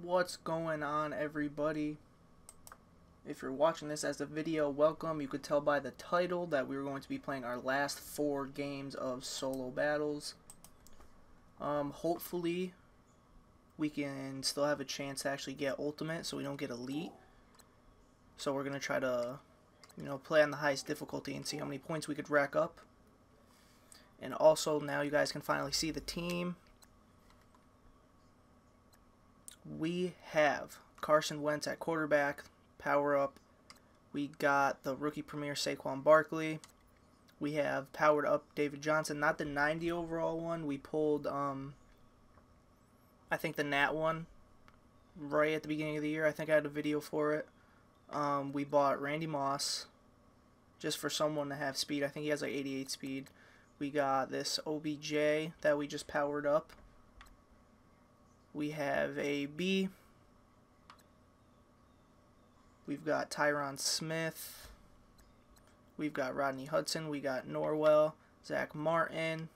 What's going on, everybody? If you're watching this as a video, welcome. You could tell by the title that we were going to be playing our last 4 games of solo battles. Hopefully we can still have a chance to actually get ultimate so we don't get elite. So we're going to try to, play on the highest difficulty and see how many points we could rack up. And also now you guys can finally see the team. We have Carson Wentz at quarterback, power up. We got the rookie premier Saquon Barkley. We have powered up David Johnson, not the 90 overall one. We pulled, I think the Nat one right at the beginning of the year. I think I had a video for it. We bought Randy Moss just for someone to have speed. I think he has like 88 speed. We got this OBJ that we just powered up. We have a B. We've got Tyron Smith. We've got Rodney Hudson. We got Norwell, Zach Martin.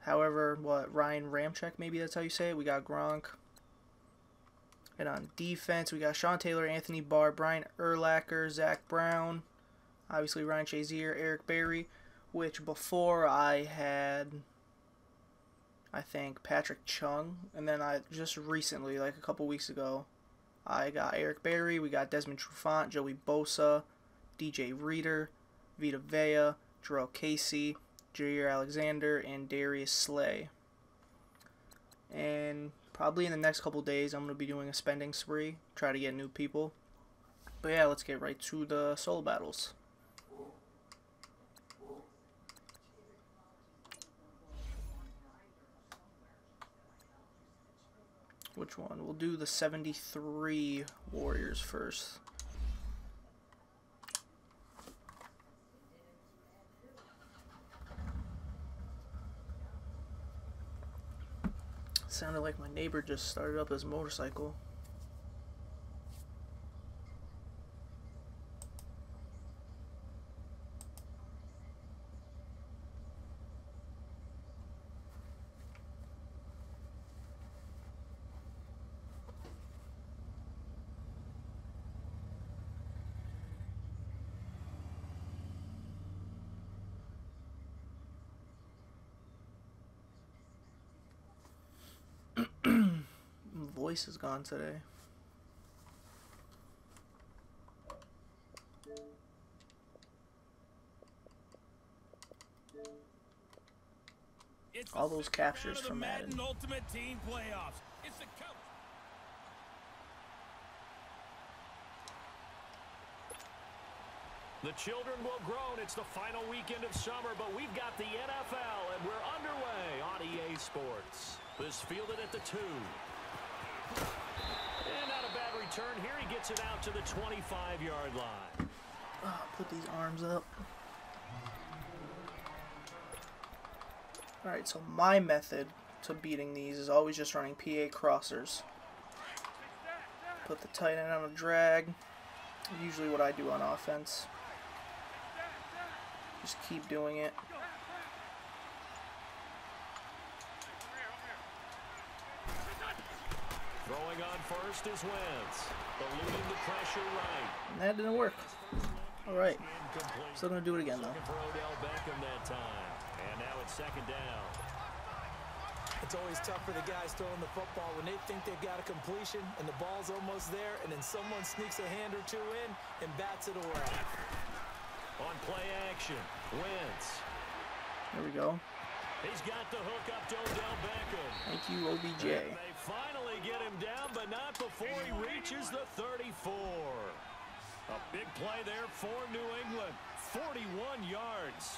However, Ryan Ramczyk, maybe that's how you say it. We got Gronk. And on defense, we got Sean Taylor, Anthony Barr, Brian Urlacher, Zach Brown. Obviously, Ryan Shazier, Eric Berry. Which before I had, I think, Patrick Chung, and then I just recently, like a couple weeks ago, I got Eric Berry, we got Desmond Trufant, Joey Bosa, DJ Reader, Vita Vea, Jarrell Casey, Jair Alexander, and Darius Slay. And probably in the next couple days, I'm going to be doing a spending spree, try to get new people. But yeah, let's get right to the solo battles. Which one? We'll do the 73 Warriors first. Sounded like my neighbor just started up his motorcycle. Voice is gone today. All those captures from Madden. Ultimate Team Playoffs. It's the coach. The children will groan. It's the final weekend of summer, but we've got the NFL, and we're underway on EA Sports. This fielded at the 2. And not a bad return here. He gets it out to the 25-yard line. Put these arms up. Alright, so my method to beating these is always just running PA crossers. Put the tight end on a drag. Usually what I do on offense. Just keep doing it. Throwing on first is Wentz. Eluding the pressure right. And that didn't work. Alright. Still going to do it again, though. That time. And now it's 2nd down. It's always tough for the guys throwing the football when they think they've got a completion and the ball's almost there, and then someone sneaks a hand or two in and bats it away. On play action, Wentz. There we go. He's got the hook up to Odell Beckham. Thank you, OBJ. And they finally get him down, but not before he reaches the 34. A big play there for New England. 41 yards.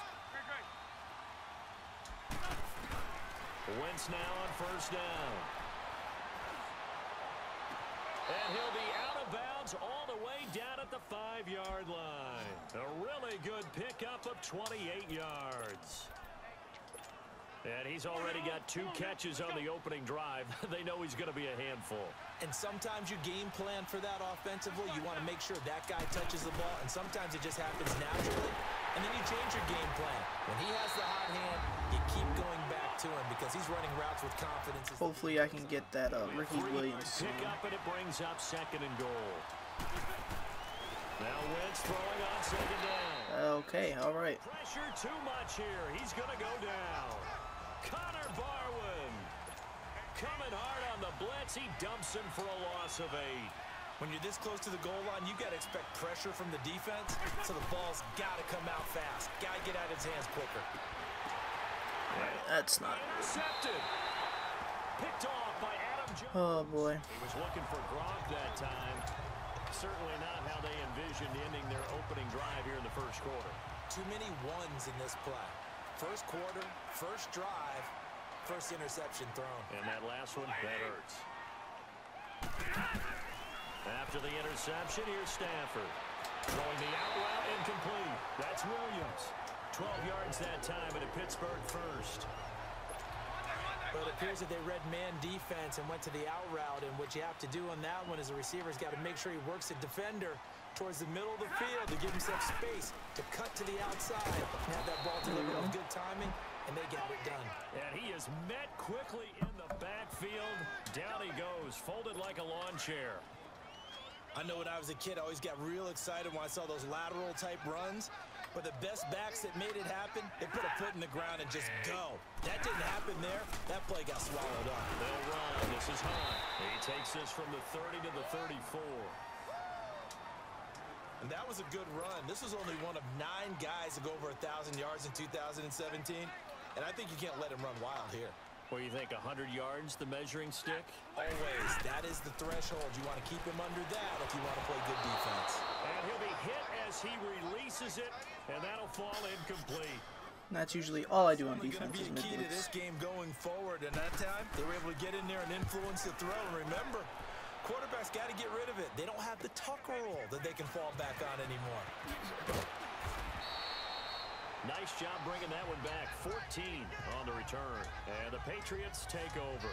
Wentz now on 1st down. And he'll be out of bounds all the way down at the 5-yard line. A really good pickup of 28 yards. And he's already got 2 catches on the opening drive. They know he's going to be a handful. And sometimes you game plan for that offensively. You want to make sure that guy touches the ball, and sometimes it just happens naturally. And then you change your game plan. When he has the hot hand, you keep going back to him because because he's running routes with confidence. Hopefully I can get that Ricky Williams soon. Pick up, and it brings up 2nd and goal. Now Wentz throwing on 2nd down. Okay, all right. Pressure too much here. He's going to go down. Connor Barwin coming hard on the blitz. He dumps him for a loss of 8. When you're this close to the goal line, you got to expect pressure from the defense, so the ball's got to come out fast. Got to get out of his hands quicker. That's not. Intercepted. Picked off by Adam Jones. Oh boy. He was looking for Gronk that time. Certainly not how they envisioned ending their opening drive here in the first quarter. Too many ones in this play. First quarter, first drive, first interception thrown. And that last one, that hurts. After the interception, here's Stafford. Throwing the out route, incomplete. That's Williams. 12 yards that time, and a Pittsburgh first. Well, it appears that they read man defense and went to the out route, and what you have to do on that one is the receiver's got to make sure he works the defender towards the middle of the field to give himself space to cut to the outside and have that ball delivered with good timing, and they got it done. And he is met quickly in the backfield. Down he goes, folded like a lawn chair. I know when I was a kid, I always got real excited when I saw those lateral type runs. But the best backs that made it happen, they put a foot in the ground and just go. That didn't happen there. That play got swallowed up. They'll run. This is Hunt. He takes this from the 30 to the 34. And that was a good run. This was only one of 9 guys to go over 1,000 yards in 2017. And I think you can't let him run wild here. What do you think, 100 yards, the measuring stick? Always. That is the threshold. You want to keep him under that if you want to play good defense. And he'll be hit as he releases it, and that'll fall incomplete. And that's usually all I do on defense is It's going to be a key to this game going forward. And that time, they were able to get in there and influence the throw. And remember, quarterbacks got to get rid of it. They don't have the Tucker rule that they can fall back on anymore. Nice job bringing that one back. 14 on the return. And the Patriots take over.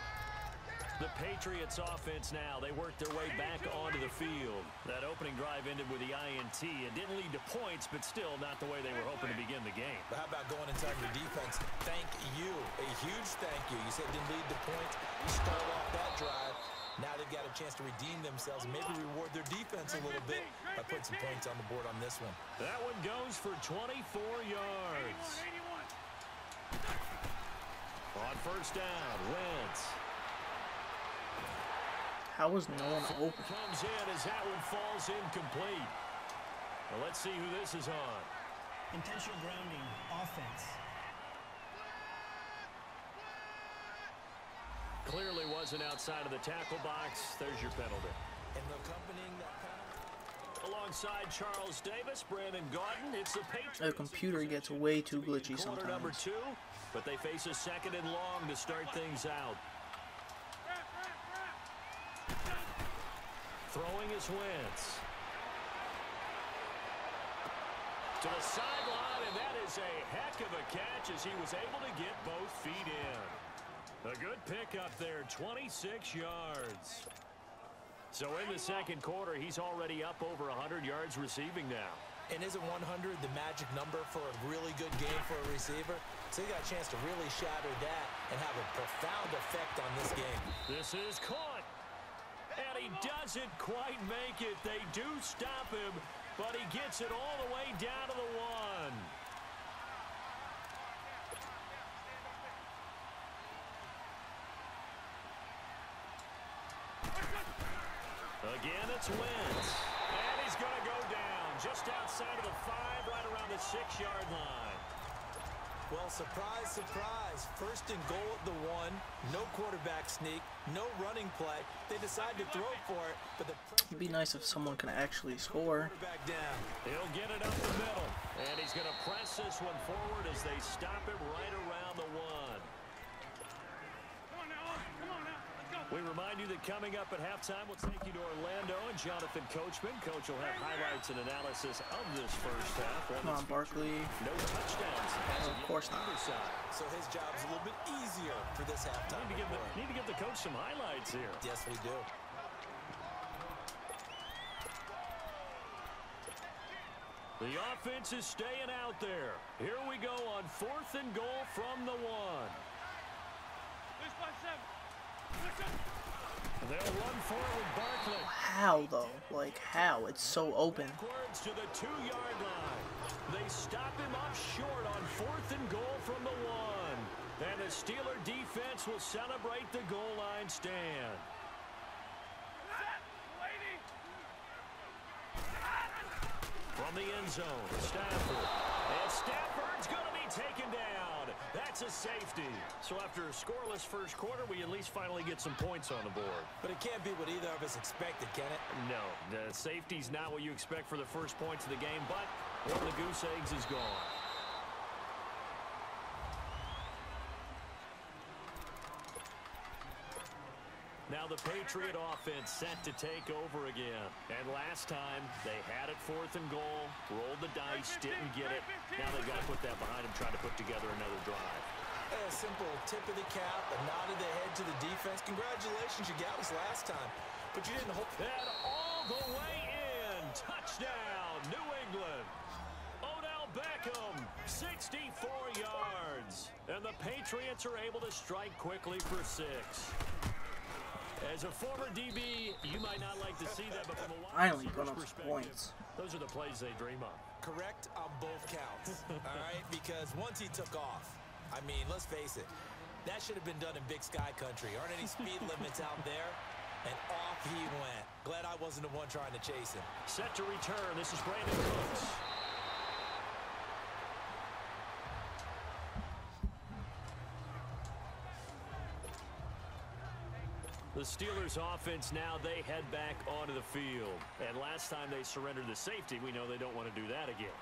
The Patriots offense now. They work their way back onto the field. That opening drive ended with the INT. It didn't lead to points, but still not the way they were hoping to begin the game. But how about going and telling your defense, thank you. A huge thank you. You said it didn't lead to points. You started off that drive. Now they've got a chance to redeem themselves and maybe reward their defense a little bit by putting some points on the board on this one. That one goes for 24 yards. On first down, Wentz. How was no one open? Comes in as that one falls incomplete. Well, let's see who this is on. Intentional grounding, offense. Clearly wasn't outside of the tackle box. There's your penalty. And accompanying that penalty. Alongside Charles Davis, Brandon Gaudin, it's the Patriots. The computer gets way too glitchy Quarter number sometimes. 2, but they face a 2nd and long to start things out. Throwing is Wentz. To the sideline, and that is a heck of a catch as he was able to get both feet in. A good pickup there, 26 yards. So in the second quarter, he's already up over 100 yards receiving now. And isn't 100 the magic number for a really good game for a receiver? So he got a chance to really shatter that and have a profound effect on this game. This is caught. And he doesn't quite make it. They do stop him, but he gets it all the way down to the 1. Again, it's Wentz. And he's going to go down just outside of the 5, right around the 6-yard line. Well, surprise, surprise. First and goal at the 1. No quarterback sneak. No running play. They decide to throw for it, but the It'd be nice if someone can actually score. quarterback down. He'll get it up the middle. And he's going to press this one forward as they stop him right around the 1. We remind you that coming up at halftime, we'll take you to Orlando and Jonathan Coachman. Coach will have highlights and analysis of this first half. Come on, Barkley. No touchdowns. Of course not. So his job is a little bit easier for this halftime. Need to give the coach some highlights here. Yes, we do. The offense is staying out there. Here we go on 4th and goal from the 1. They'll run for it with Barkley. How, though? Like, how? It's so open. Backwards to the 2-yard line. They stop him up short on 4th and goal from the 1. And the Steeler defense will celebrate the goal line stand. From the end zone, Stafford. And Stafford's going to be taken down. That's a safety. So after a scoreless first quarter, we at least finally get some points on the board. But it can't be what either of us expected, can it? No, the safety's not what you expect for the first points of the game, but one of the goose eggs is gone. Now the Patriot offense set to take over again. And last time, they had it 4th and goal, rolled the dice, didn't get it. Now they've got to put that behind them, try to put together another drive. A simple tip of the cap, a nod of the head to the defense. Congratulations, you got us last time. But you didn't hope... And all the way in. Touchdown, New England. Odell Beckham, 64 yards. And the Patriots are able to strike quickly for 6. As a former DB, you might not like to see that, but from a wide receiver's perspective, those are the plays they dream of. Correct on both counts, all right? Because once he took off, I mean, let's face it, that should have been done in Big Sky Country. Aren't any speed limits out there? And off he went. Glad I wasn't the one trying to chase him. Set to return. This is Brandon Cooks. The Steelers offense now, they head back onto the field. And last time they surrendered the safety, we know they don't want to do that again.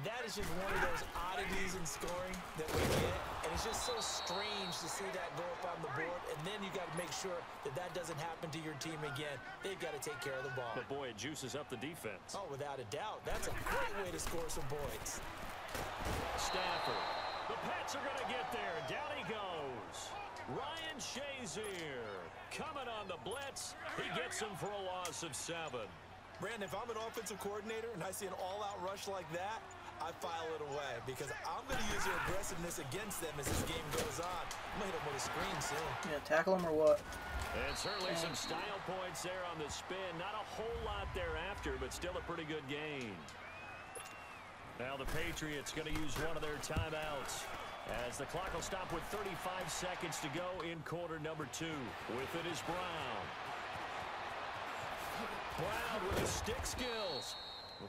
That is just one of those oddities in scoring that we get. And it's just so strange to see that go up on the board. And then you got to make sure that that doesn't happen to your team again. They've got to take care of the ball. But boy, it juices up the defense. Oh, without a doubt. That's a great way to score some points. Stafford. The Pats are going to get there. Down he goes. Ryan Shazier coming on the blitz. He gets him for a loss of 7. Brandon, if I'm an offensive coordinator and I see an all-out rush like that, I file it away because I'm going to use their aggressiveness against them as this game goes on. I'm going to hit them with a screen soon. Yeah, tackle him or what? And certainly some style points there on the spin. Not a whole lot thereafter, but still a pretty good gain. Now the Patriots going to use one of their timeouts, as the clock will stop with 35 seconds to go in quarter number 2. With it is Brown. Brown with his stick skills.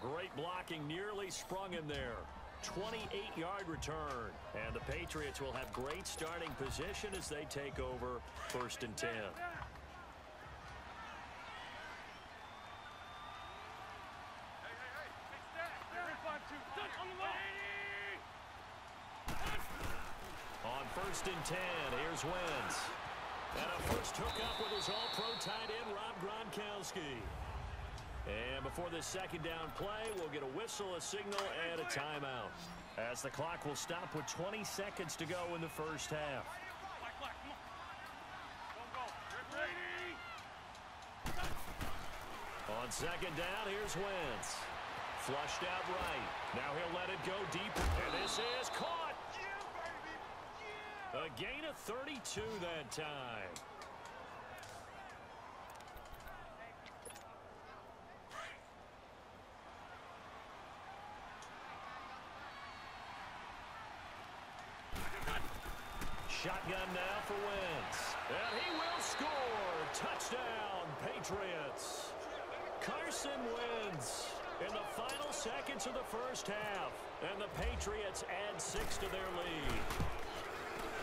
Great blocking, nearly sprung him there. 28-yard return. And the Patriots will have great starting position as they take over 1st and 10. On 1st and 10, here's Wentz. And a first hookup with his all-pro tight end, Rob Gronkowski. And before this second down play, we'll get a whistle, a signal, and a timeout, as the clock will stop with 20 seconds to go in the first half. On second down, here's Wentz. Flushed out right. Now he'll let it go deep, and this is caught. A gain of 32 that time. Shotgun now for Wentz. And he will score. Touchdown, Patriots. Carson Wentz in the final seconds of the first half. And the Patriots add 6 to their lead.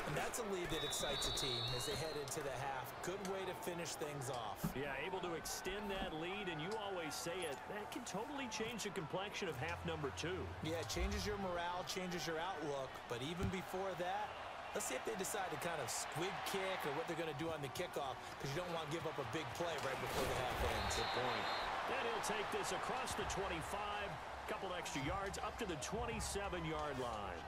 And that's a lead that excites a team as they head into the half. Good way to finish things off. Yeah, able to extend that lead, and you always say it, that can totally change the complexion of half number 2. Yeah, it changes your morale, changes your outlook. But even before that, let's see if they decide to kind of squib kick or what they're going to do on the kickoff, because you don't want to give up a big play right before the half ends. Good point. And he'll take this across the 25, couple extra yards up to the 27-yard line.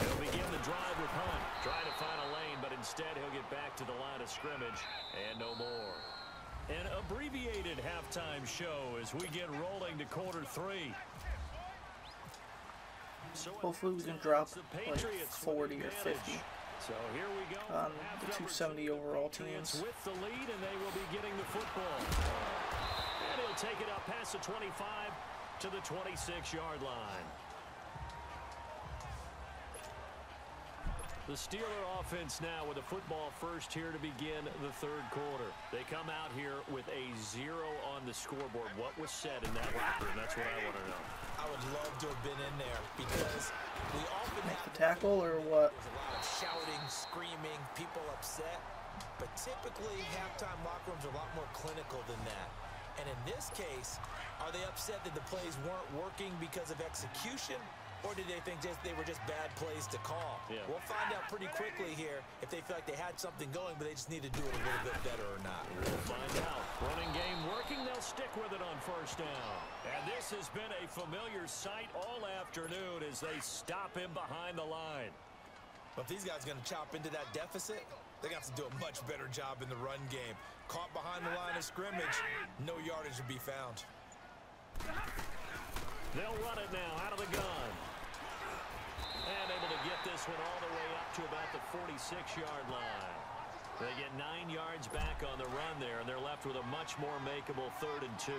He'll begin the drive with Hunt. Trying to find a lane, but instead he'll get back to the line of scrimmage and no more. An abbreviated halftime show as we get rolling to quarter 3. So Hopefully we can drop like 40 or 50 so here we go on the 270 overall teams. With the lead, and they will be getting the football. And he'll take it up past the 25 to the 26-yard line. The Steeler offense now with the football first here to begin the third quarter. They come out here with a 0 on the scoreboard. What was said in that locker room? That's what I want to know. I would love to have been in there because we often Make have the tackle or what? There's a lot of shouting, screaming, people upset. But typically, halftime locker rooms are a lot more clinical than that. And in this case, are they upset that the plays weren't working because of execution? Or did they think they were just bad plays to call? Yeah. We'll find out pretty quickly here if they feel like they had something going, but they just need to do it a little bit better or not. We'll find out. Running game working, they'll stick with it on first down. And this has been a familiar sight all afternoon as they stop him behind the line. But if these guys are going to chop into that deficit, they're going to have to do a much better job in the run game. Caught behind the line of scrimmage, no yardage to be found. They'll run it now out of the gun. And able to get this one all the way up to about the 46-yard line. They get 9 yards back on the run there, and they're left with a much more makeable 3rd and 2.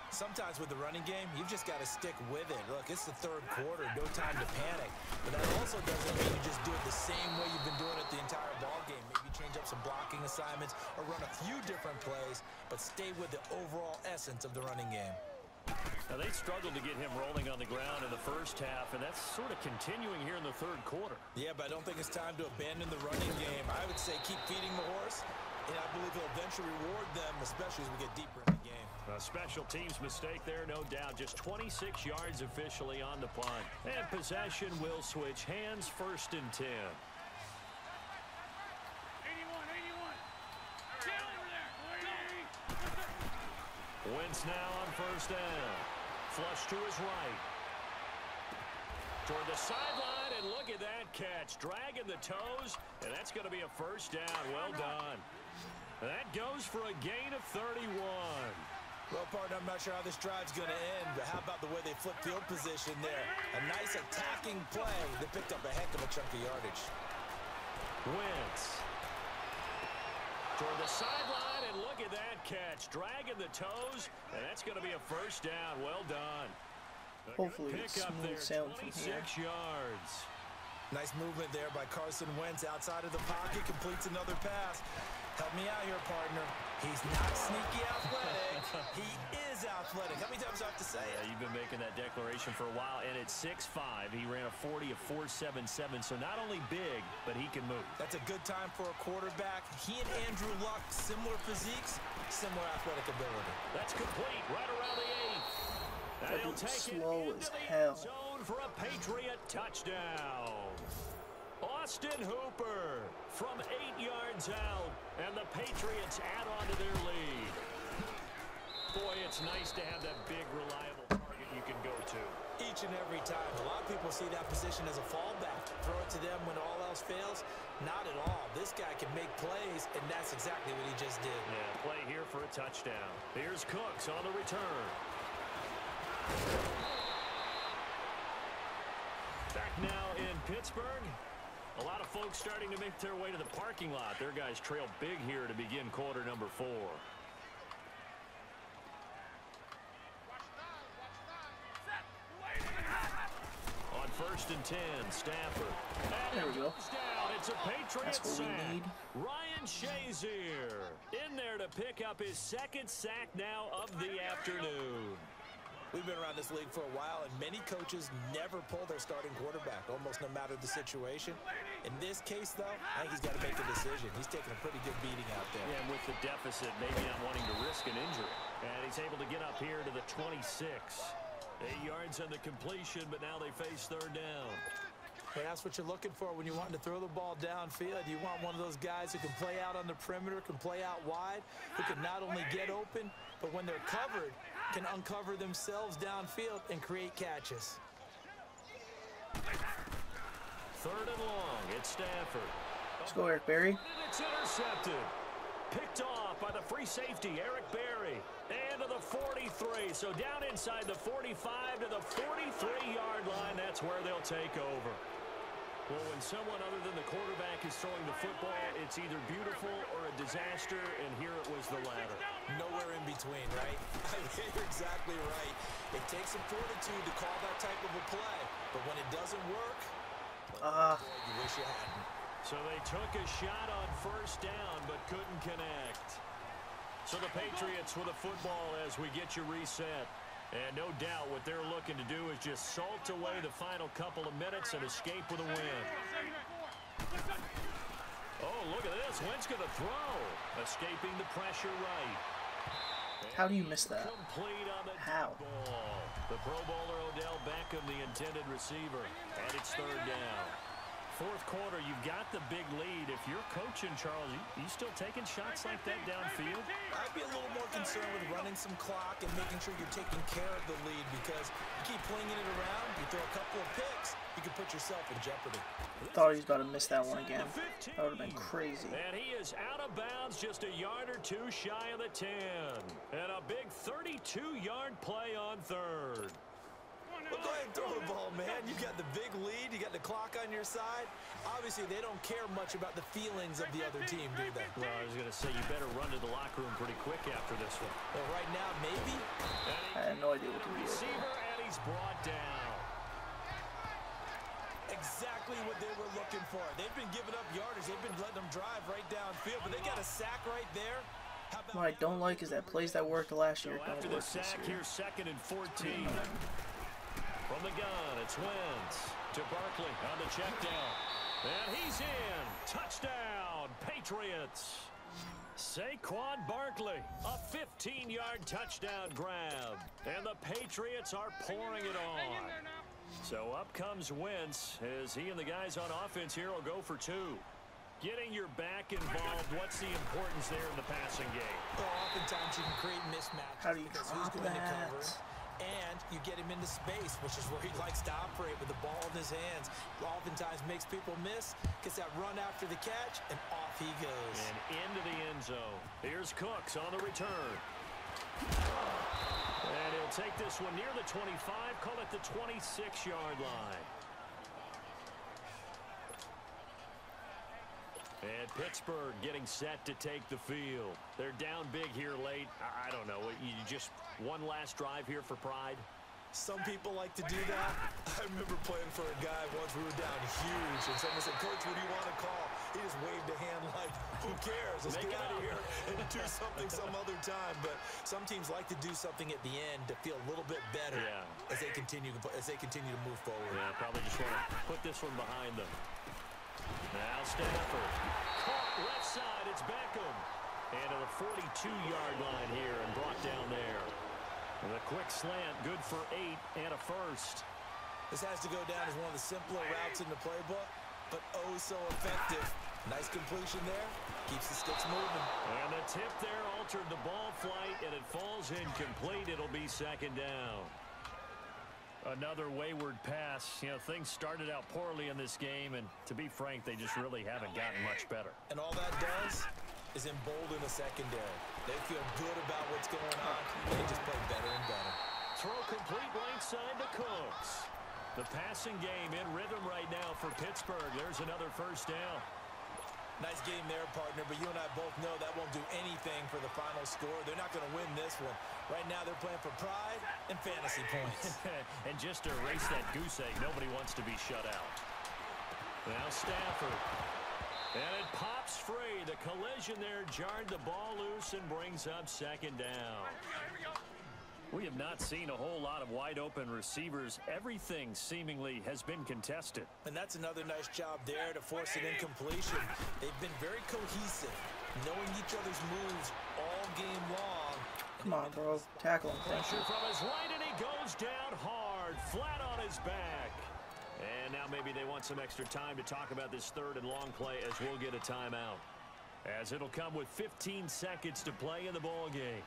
Sometimes with the running game, you've just got to stick with it. Look, it's the third quarter, no time to panic. But that also doesn't mean you just do it the same way you've been doing it the entire ball game. Maybe change up some blocking assignments or run a few different plays, but stay with the overall essence of the running game. Now, they struggled to get him rolling on the ground in the first half, and that's sort of continuing here in the third quarter. Yeah, but I don't think it's time to abandon the running game. I would say keep feeding the horse, and I believe he'll eventually reward them, especially as we get deeper in the game. A special teams mistake there, no doubt. Just 26 yards officially on the punt. And possession will switch hands, 1st and 10. 81. Get over there. Wentz now on first down. Flush to his right. Toward the sideline, and look at that catch. Dragging the toes, and that's going to be a first down. Well done. That goes for a gain of 31. Well, partner, I'm not sure how this drive's going to end, but how about the way they flipped field position there? A nice attacking play that picked up a heck of a chunk of yardage. Wentz. Toward the sideline, and look at that catch. Dragging the toes, and that's going to be a first down. Well done. Hopefully it's smooth sailing from here. 26 yards. Nice movement there by Carson Wentz outside of the pocket, completes another pass. Help me out here, partner. He's not sneaky athletic. He is athletic. How many times do I have to say it? Yeah, you've been making that declaration for a while, and at 6'5", he ran a 40 of 4.77, so not only big, but he can move. That's a good time for a quarterback. He and Andrew Luck, similar physiques, similar athletic ability. That's complete right around the 8th. That dude's slow as hell. Zone for a Patriot touchdown. Austin Hooper from 8 yards out, and the Patriots add on to their lead. Boy, it's nice to have that big, reliable target you can go to. Each and every time. A lot of people see that position as a fallback. Throw it to them when all else fails. Not at all. This guy can make plays, and that's exactly what he just did. Yeah, play here for a touchdown. Here's Cooks on the return. Back now in Pittsburgh. A lot of folks starting to make their way to the parking lot. Their guys trail big here to begin quarter number 4. On 1st and 10, Stafford. There we go. It's a Patriot That's what we sack. need. Ryan Shazier in there to pick up his 2nd sack now of the afternoon. We've been around this league for a while, and many coaches never pull their starting quarterback, almost no matter the situation. In this case, though, I think he's got to make a decision. He's taking a pretty good beating out there. Yeah, and with the deficit, maybe not wanting to risk an injury. And he's able to get up here to the 26. 8 yards on the completion, but now they face 3rd down. Well, that's what you're looking for when you're wanting to throw the ball downfield. You want one of those guys who can play out on the perimeter, can play out wide, who can not only get open, but when they're covered, can uncover themselves downfield and create catches. 3rd and long. It's Stafford. Let's go, Eric Berry. And it's intercepted. picked off by the free safety, Eric Berry. And to the 43. So down inside the 45 to the 43-yard line. That's where they'll take over. Well, when someone other than the quarterback is throwing the football, it's either beautiful or a disaster, and here it was the latter. Nowhere in between, right? You're exactly right. It takes some fortitude to call that type of a play, but when it doesn't work, boy, you wish you hadn't. So they took a shot on first down, but couldn't connect. So the Patriots with a football as we get you reset. And no doubt what they're looking to do is just salt away the final couple of minutes and escape with a win. Oh, look at this. Wentz going to throw. Escaping the pressure right. How do you miss that? Complete on the How? ball. The Pro Bowler Odell Beckham, the intended receiver. And it's third down. Fourth quarter, you've got the big lead. If you're coaching, Charles, you still taking shots like that downfield? I'd be a little more concerned with running some clock and making sure you're taking care of the lead, because you keep flinging it around, you throw a couple of picks, you can put yourself in jeopardy. Thought he was about to miss that one again. That would have been crazy. And he is out of bounds, just a yard or two shy of the 10. And a big 32-yard play on third. Well, go ahead and throw the ball, man. You got the big lead. You got the clock on your side. Obviously, they don't care much about the feelings of the other team, do they? Well, I was going to say, you better run to the locker room pretty quick after this one. Well, right now, maybe. I had no idea what to do. Receiver, and he's brought down. Exactly what they were looking for. They've been giving up yardage. They've been letting them drive right downfield, but they got a sack right there. What I don't like is that plays that worked last year don't After work the sack, this year. here's 2nd and 14. From the gun, it's Wentz to Barkley on the check down. And he's in. Touchdown, Patriots. Saquon Barkley, a 15-yard touchdown grab. And the Patriots are pouring it on. So up comes Wentz as he and the guys on offense here will go for two. Getting your back involved, what's the importance there in the passing game? Well, oftentimes you can create mismatches. How do you because drop who's going to cover that? it? And you get him into space, which is where he likes to operate with the ball in his hands. Oftentimes makes people miss, gets that run after the catch, and off he goes. And into the end zone. Here's Cooks on the return. And he'll take this one near the 25, call it the 26-yard line. And Pittsburgh getting set to take the field. They're down big here late. I don't know. You just one last drive here for pride? Some people like to do that. I remember playing for a guy once. We were down huge, and someone said, "Coach, what do you want to call?" He just waved a hand like, "Who cares? Let's get out of here and do something some other time." But some teams like to do something at the end to feel a little bit better as they continue to move forward. Yeah, probably just want to put this one behind them. Now Stafford. Caught left side. It's Beckham. And to the 42-yard line here and brought down there. And a quick slant, good for 8 and a first. This has to go down as one of the simpler routes in the playbook, but oh so effective. Nice completion there. Keeps the sticks moving. And the tip there altered the ball flight, and it falls incomplete. It'll be 2nd down. Another wayward pass. You know, things started out poorly in this game, and to be frank, they just really haven't gotten much better. And all that does is embolden the secondary. They feel good about what's going on, and they just play better and better. Throw complete right side to Cooks. The passing game in rhythm right now for Pittsburgh. There's another first down. Nice game there, partner, but you and I both know that won't do anything for the final score. They're not going to win this one. Right now they're playing for pride and fantasy points. And just to erase that goose egg, nobody wants to be shut out. Now Stafford. And it pops free. The collision there jarred the ball loose and brings up 2nd down. We have not seen a whole lot of wide-open receivers. Everything seemingly has been contested. And that's another nice job there to force an incompletion. They've been very cohesive, knowing each other's moves all game long. Come on, bro. Tackle him. Pressure from his right, and he goes down hard, flat on his back. And now maybe they want some extra time to talk about this 3rd and long play as we'll get a timeout. As it'll come with 15 seconds to play in the ball game.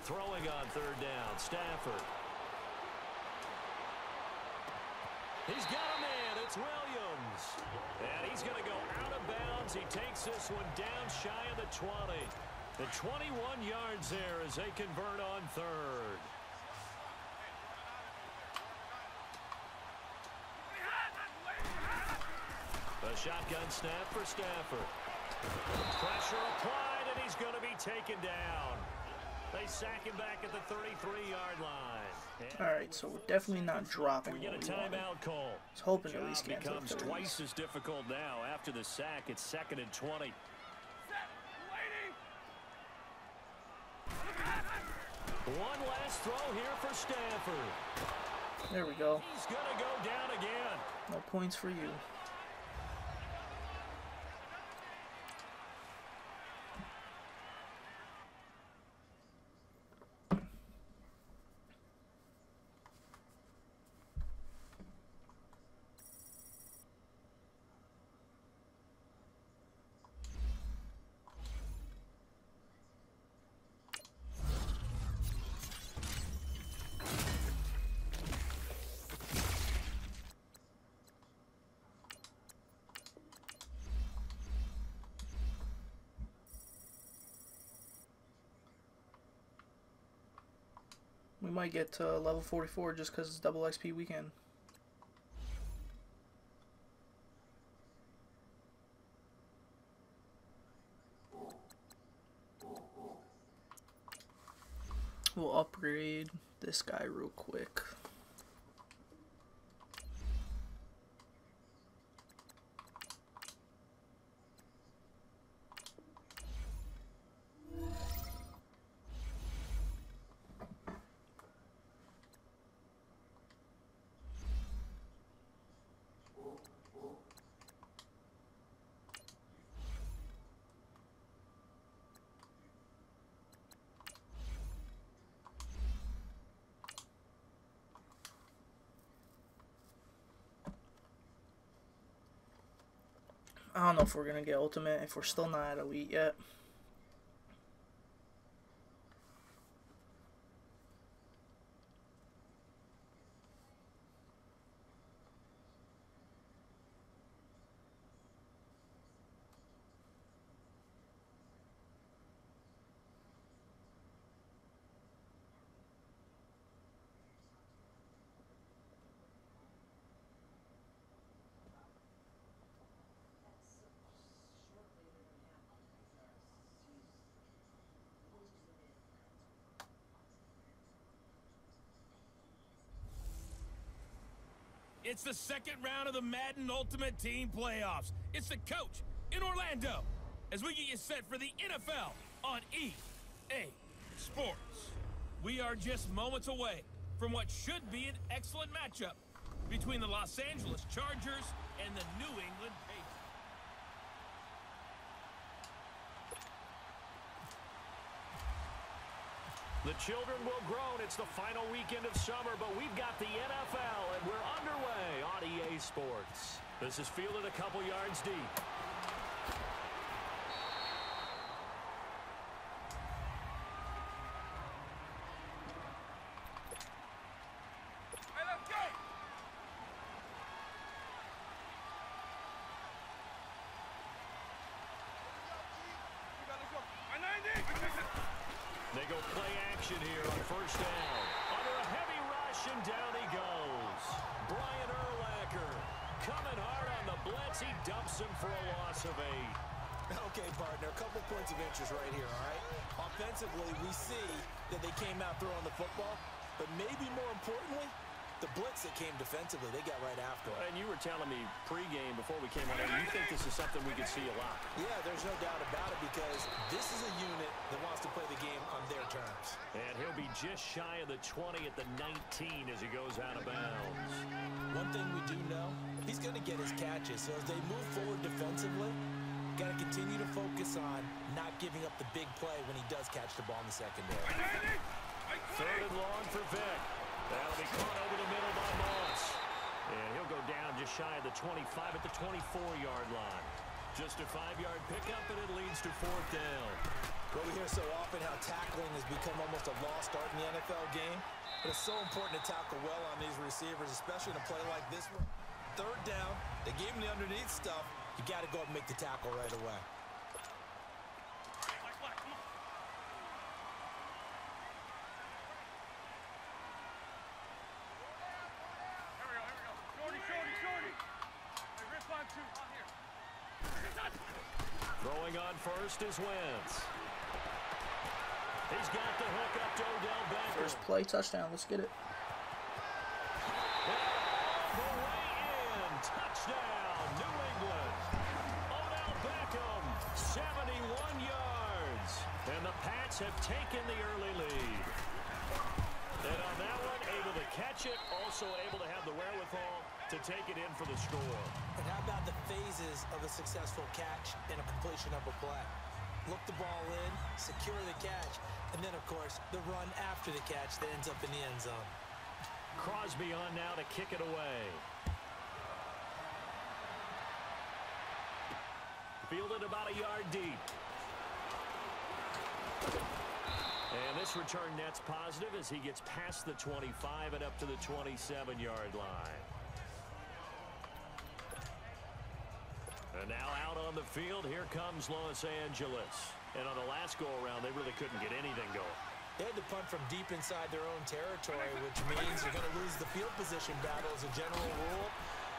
Throwing on 3rd down, Stafford. He's got a man, it's Williams. Hopkins. And he's going to go out of bounds. He takes this one down shy of the 20. The 21 yards there as they convert on third. A shotgun snap for Stafford. Pressure applied, and he's going to be taken down. They sack him back at the 33-yard line. All right, so we're definitely not dropping. We get a timeout call. I was hoping at least get becomes twice as difficult now after the sack. It's 2nd and 20. One last throw here for Stafford. There we go. He's going to go down again. No points for you. We might get to level 44 just because it's double XP weekend. We'll upgrade this guy real quick. I don't know if we're going to get Ultimate if we're still not at Elite yet. It's the second round of the Madden Ultimate Team Playoffs. It's the coach in Orlando as we get you set for the NFL on EA Sports. We are just moments away from what should be an excellent matchup between the Los Angeles Chargers and the New England Patriots. The children will grow. It's the final weekend of summer, but we've got the NFL, and we're underway on EA Sports. This is fielded a couple yards deep. Hey, let's go! They go play action here on first down. Under a heavy rush, and down he goes. Brian Urlacher coming hard on the blitz. He dumps him for a loss of 8. Okay, partner, a couple points of interest right here, all right? Offensively, we see that they came out throwing the football, but maybe more importantly, the blitz that came defensively, they got right after it. And you were telling me pregame before we came on air, you think this is something we could see a lot? Yeah, there's no doubt about it because this is a unit that wants to play the game on their terms. And he'll be just shy of the 20 at the 19 as he goes out of bounds. One thing we do know, he's going to get his catches. So as they move forward defensively, got to continue to focus on not giving up the big play when he does catch the ball in the secondary. 3rd and long for Vick. That'll be caught over the middle by Moss. And he'll go down just shy of the 25 at the 24-yard line. Just a 5-yard pickup, and it leads to 4th down. Well, we hear so often how tackling has become almost a lost art in the NFL game. But it's so important to tackle well on these receivers, especially in a play like this one. 3rd down, they gave him the underneath stuff. You got to go up and make the tackle right away. Throwing on first is Wentz. He's got the hook up to Odell Beckham. First play, touchdown. Let's get it. The way in. Touchdown, New England. Odell Beckham, 71 yards. And the Pats have taken the early lead. And on that one, able to catch it, also able to have the wherewithal to take it in for the score. And how about the phases of a successful catch and a completion of a play? Look the ball in, secure the catch, and then, of course, the run after the catch that ends up in the end zone. Crosby on now to kick it away. Fielded about a yard deep. And this return net's positive as he gets past the 25 and up to the 27-yard line. And now out on the field, here comes Los Angeles. And on the last go-around, they really couldn't get anything going. They had to punt from deep inside their own territory, which means you're going to lose the field position battle as a general rule.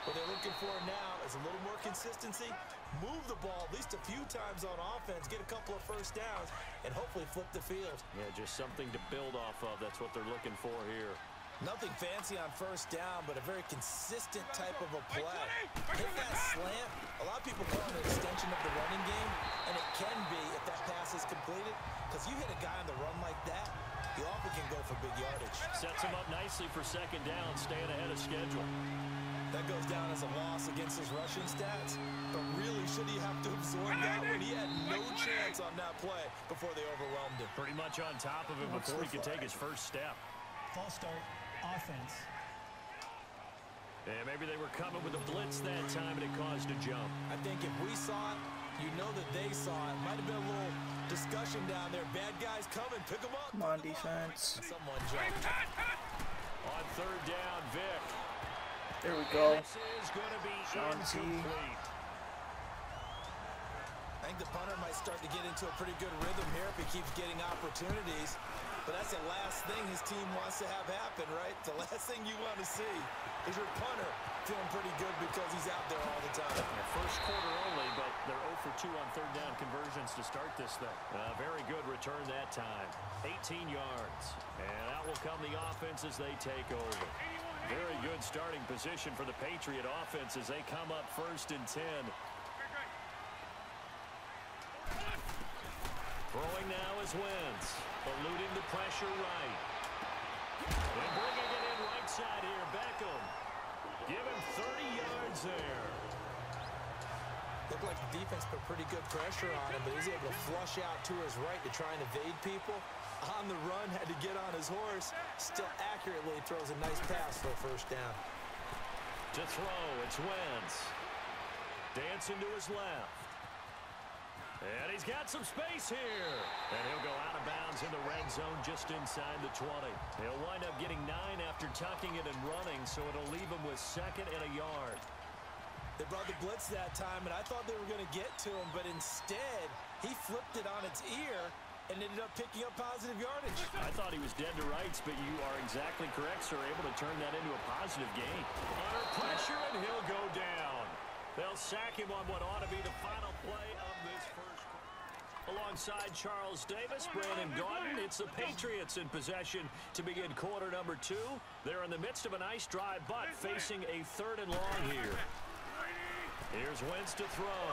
What they're looking for now is a little more consistency, move the ball at least a few times on offense, get a couple of first downs, and hopefully flip the field. Yeah, just something to build off of. That's what they're looking for here. Nothing fancy on first down, but a very consistent type of a play. Hit that slant. A lot of people call it an extension of the running game, and it can be if that pass is completed, because you hit a guy on the run like that, he often can go for big yardage. Sets him up nicely for second down, staying ahead of schedule. That goes down as a loss against his rushing stats, but really should he have to absorb that when he had no chance on that play before they overwhelmed him? Pretty much on top of him before he could take his first step. False start, offense. And maybe they were coming with a blitz that time and it caused a jump. I think if we saw it, you know that they saw it. Might have been a little discussion down there. Bad guys coming, pick them up. Come on, defense. Someone jumped. On third down, Vic. There we go. This is going to be Sean T. incomplete. I think the punter might start to get into a pretty good rhythm here if he keeps getting opportunities. But that's the last thing his team wants to have happen, right? The last thing you want to see is your punter feeling pretty good because he's out there all the time. Yeah, first quarter only, but they're 0 for 2 on third down conversions to start this thing. Very good return that time. 18 yards. And out will come the offense as they take over. Very good starting position for the Patriot offense as they come up first and 10. Throwing now is Wentz, eluding the pressure right. And bringing it in right side here, Beckham. Give him 30 yards there. Looked like the defense put pretty good pressure on him, but he's able to flush out to his right to try and evade people. On the run, had to get on his horse. Still accurately throws a nice pass for a first down. To throw, it's Wentz. Dancing to his left. And he's got some space here. And he'll go out of bounds in the red zone just inside the 20. He'll wind up getting 9 after tucking it and running, so it'll leave him with second and a yard. They brought the blitz that time, and I thought they were going to get to him, but instead, he flipped it on its ear and ended up picking up positive yardage. I thought he was dead to rights, but you are exactly correct, sir. Able to turn that into a positive gain. Under pressure, and he'll go down. They'll sack him on what ought to be the final play of this first quarter. Alongside Charles Davis, Brandon Gaudin, it's the Patriots in possession to begin quarter number 2. They're in the midst of a nice drive, but facing a third and long here. Here's Wentz to throw.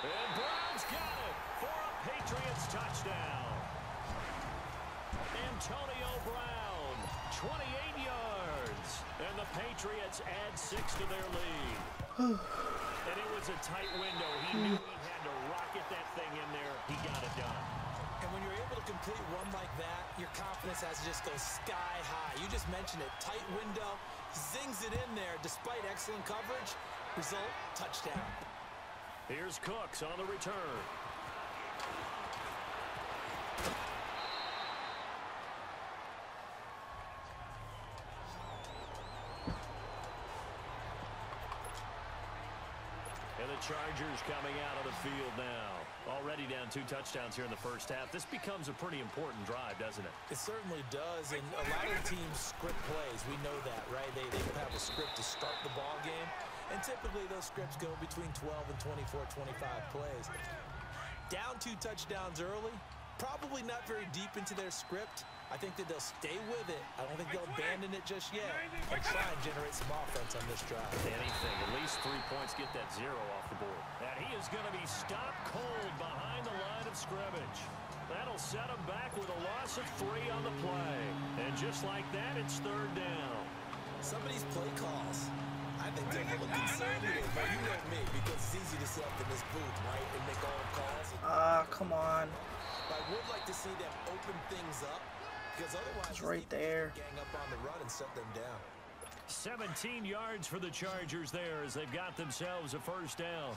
And Brown's got it for a Patriots touchdown. Antonio Brown, 28 yards. And the Patriots add 6 to their lead. And it was a tight window. He knew he had to rocket that thing in there. He got it done. And when you're able to complete one like that, your confidence has to just go sky high. You just mentioned it. Tight window, zings it in there despite excellent coverage. Result, touchdown. Here's Cooks on the return. Chargers coming out of the field now. Already down 2 touchdowns here in the first half. This becomes a pretty important drive, doesn't it? It certainly does, and a lot of teams script plays. We know that, right? They have a script to start the ball game, and typically those scripts go between 12 and 24, 25 plays. Down 2 touchdowns early, probably not very deep into their script. I think that they'll stay with it. I don't think they'll abandon it just yet and try and generate some offense on this drive. Anything. At least 3 points, get that 0 off the board. And he is going to be stopped cold behind the line of scrimmage. That'll set him back with a loss of 3 on the play. And just like that, it's 3rd down. Some of these play calls, I think they're a little conservative, but you know me, because it's easy to sit up in this booth, right, and make all the calls. Come on. But I would like to see them open things up, because otherwise it's right there. Gang up on the run and shut them down. 17 yards for the Chargers there as they've got themselves a 1st down.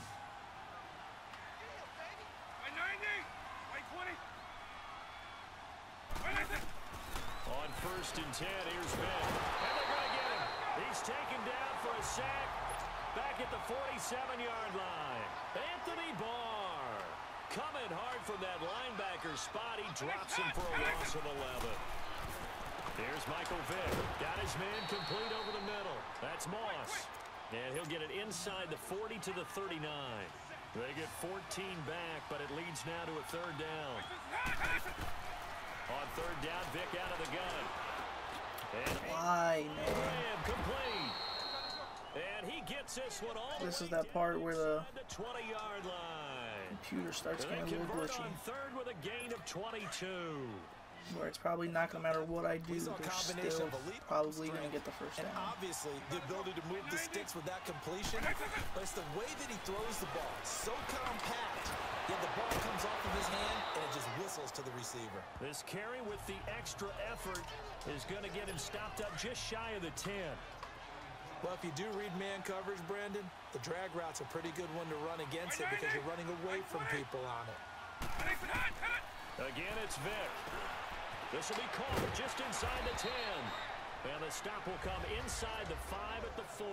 On 1st and 10, here's Vick. And they're going to get him. He's taken down for a sack back at the 47-yard line. Anthony Barr coming hard from that linebacker spot. He drops him for a loss of 11. Here's Michael Vick. Got his man complete over the middle. That's Moss. And he'll get it inside the 40 to the 39. They get 14 back, but it leads now to a 3rd down. On 3rd down, Vick out of the gun. And why, man? Complete. And he gets this one all This is that part where the 20-yard line. Computer starts getting a little glitchy. On 3rd with a gain of 22. Where it's probably not going to matter what I do, they're still probably going to get the 1st down. And obviously, the ability to move the sticks with that completion, but it's the way that he throws the ball. So compact, yet the ball comes off of his hand, and it just whistles to the receiver. This carry with the extra effort is going to get him stopped up just shy of the 10. Well, if you do read man coverage, Brandon, the drag route's a pretty good one to run against it because you're running away from people on it. Again, it's Vick. This will be called just inside the 10. And the stop will come inside the 5 at the 4.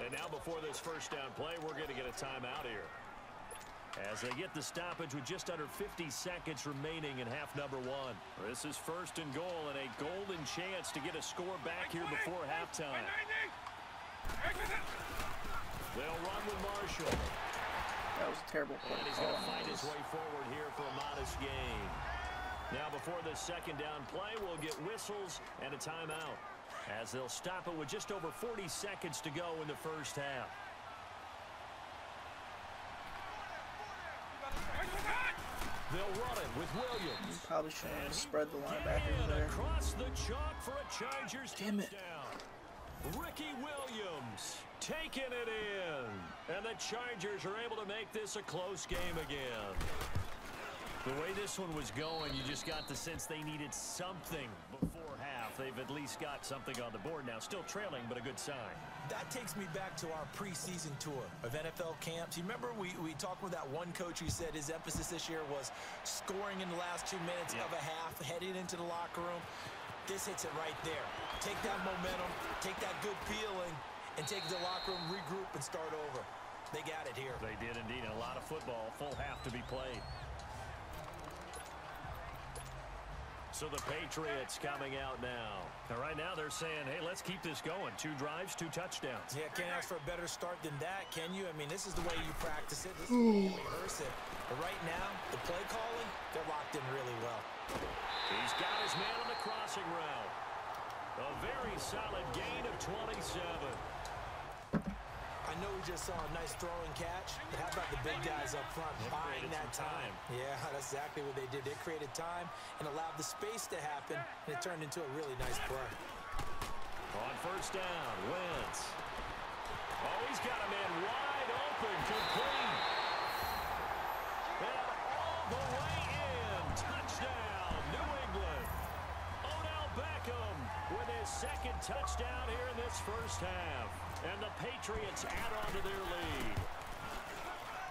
And now before this 1st down play, we're going to get a timeout here. As they get the stoppage with just under 50 seconds remaining in half number 1. This is 1st and goal and a golden chance to get a score back here before halftime. They'll run with Marshall. That was a terrible play. And he's going to fight his way forward here for a modest gain. Now before this 2nd down play, we'll get whistles and a timeout as they'll stop it with just over 40 seconds to go in the 1st half. They'll run it with Williams. You probably shouldn't have spread the linebackers there. Across the chalk for a Chargers Damn it. touchdown. Ricky Williams taking it in. And the Chargers are able to make this a close game again. The way this one was going, you just got the sense they needed something before half. They've at least got something on the board now. Still trailing, but a good sign. That takes me back to our preseason tour of NFL camps. You remember we talked with that one coach who said his emphasis this year was scoring in the last 2 minutes of a half, heading into the locker room. This hits it right there. Take that momentum, take that good feeling, and take it to the locker room, regroup, and start over. They got it here. They did indeed. And a lot of football, full half to be played. So the Patriots coming out now. Now, right now they're saying, hey, let's keep this going. 2 drives, 2 touchdowns. Yeah, can't ask for a better start than that, can you? I mean, this is the way you practice it. This is the way you rehearse it. But right now, the play calling, they're locked in really well. He's got his man on the crossing route. A very solid gain of 27. I know we just saw a nice throw and catch, but how about the big guys up front buying that time? Yeah, that's exactly what they did. They created time and allowed the space to happen, and it turned into a really nice play. On 1st down, Wentz. Oh, he's got a man wide open, complete. And all the way in. Touchdown, New England. Odell Beckham with his 2nd touchdown here in this 1st half. And the Patriots add on to their lead.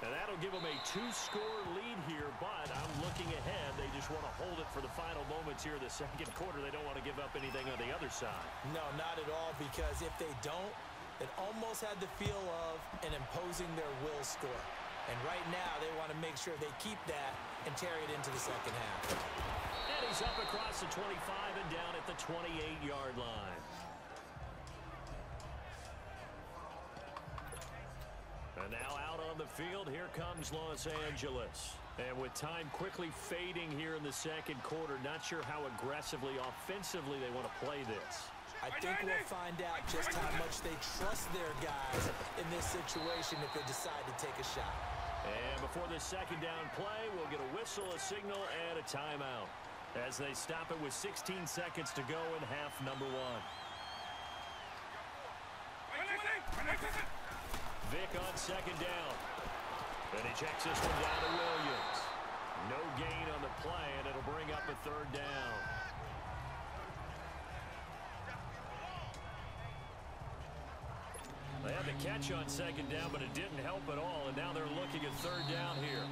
And that'll give them a 2-score lead here, but I'm looking ahead. They just want to hold it for the final moments here in the 2nd quarter. They don't want to give up anything on the other side. No, not at all, because if they don't, It almost had the feel of an imposing their will score. And right now, they want to make sure they keep that and carry it into the second half. And he's up across the 25 and down at the 28-yard line. And now out on the field, here comes Los Angeles. And with time quickly fading here in the second quarter, not sure how aggressively, offensively they want to play this. I think we'll find out just how much they trust their guys in this situation if they decide to take a shot. And before this second down play, we'll get a whistle, a signal, and a timeout as they stop it with 16 seconds to go in half number one. Vic on second down. And he checks this one down to Williams. No gain on the play, and it'll bring up a third down. They had the catch on second down, but it didn't help at all, and now they're looking at third down here.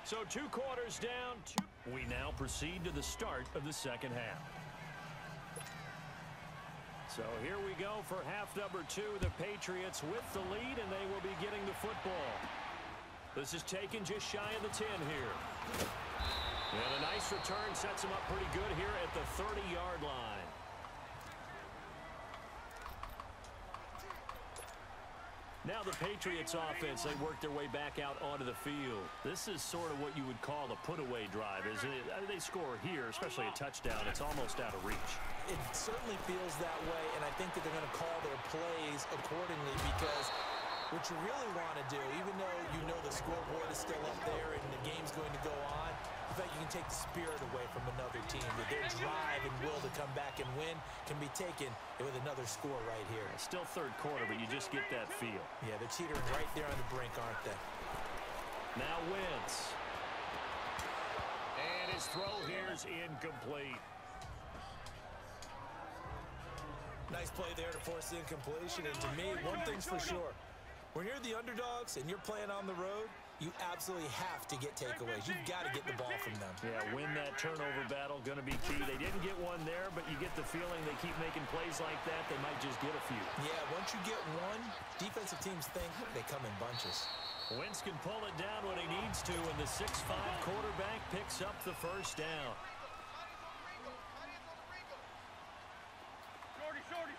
So 2 quarters down. We now proceed to the start of the second half. So here we go for half number 2. The Patriots with the lead, and they will be getting the football. This is taken just shy of the 10 here. And a nice return sets him up pretty good here at the 30-yard line. Now the Patriots offense, they work their way back out onto the field. This is sort of what you would call a put-away drive, isn't it? They score here, especially a touchdown. It's almost out of reach. It certainly feels that way, and I think that they're going to call their plays accordingly because what you really want to do, even though you know the scoreboard is still up there and the game's going to go on, in fact, you can take the spirit away from another team. That their drive and will to come back and win can be taken with another score right here. Still third quarter, but you just get that feel. Yeah, they're teetering right there on the brink, aren't they? Now Wentz. And his throw here is incomplete. Nice play there to force the incompletion. And to me, one thing's for sure. When you're the underdogs and you're playing on the road, you absolutely have to get takeaways. You've got to get the ball from them. Yeah, win that turnover battle, going to be key. They didn't get one there, but you get the feeling they keep making plays like that, they might just get a few. Yeah, once you get one, defensive teams think they come in bunches. Wentz can pull it down when he needs to, and the 6'5" quarterback picks up the first down.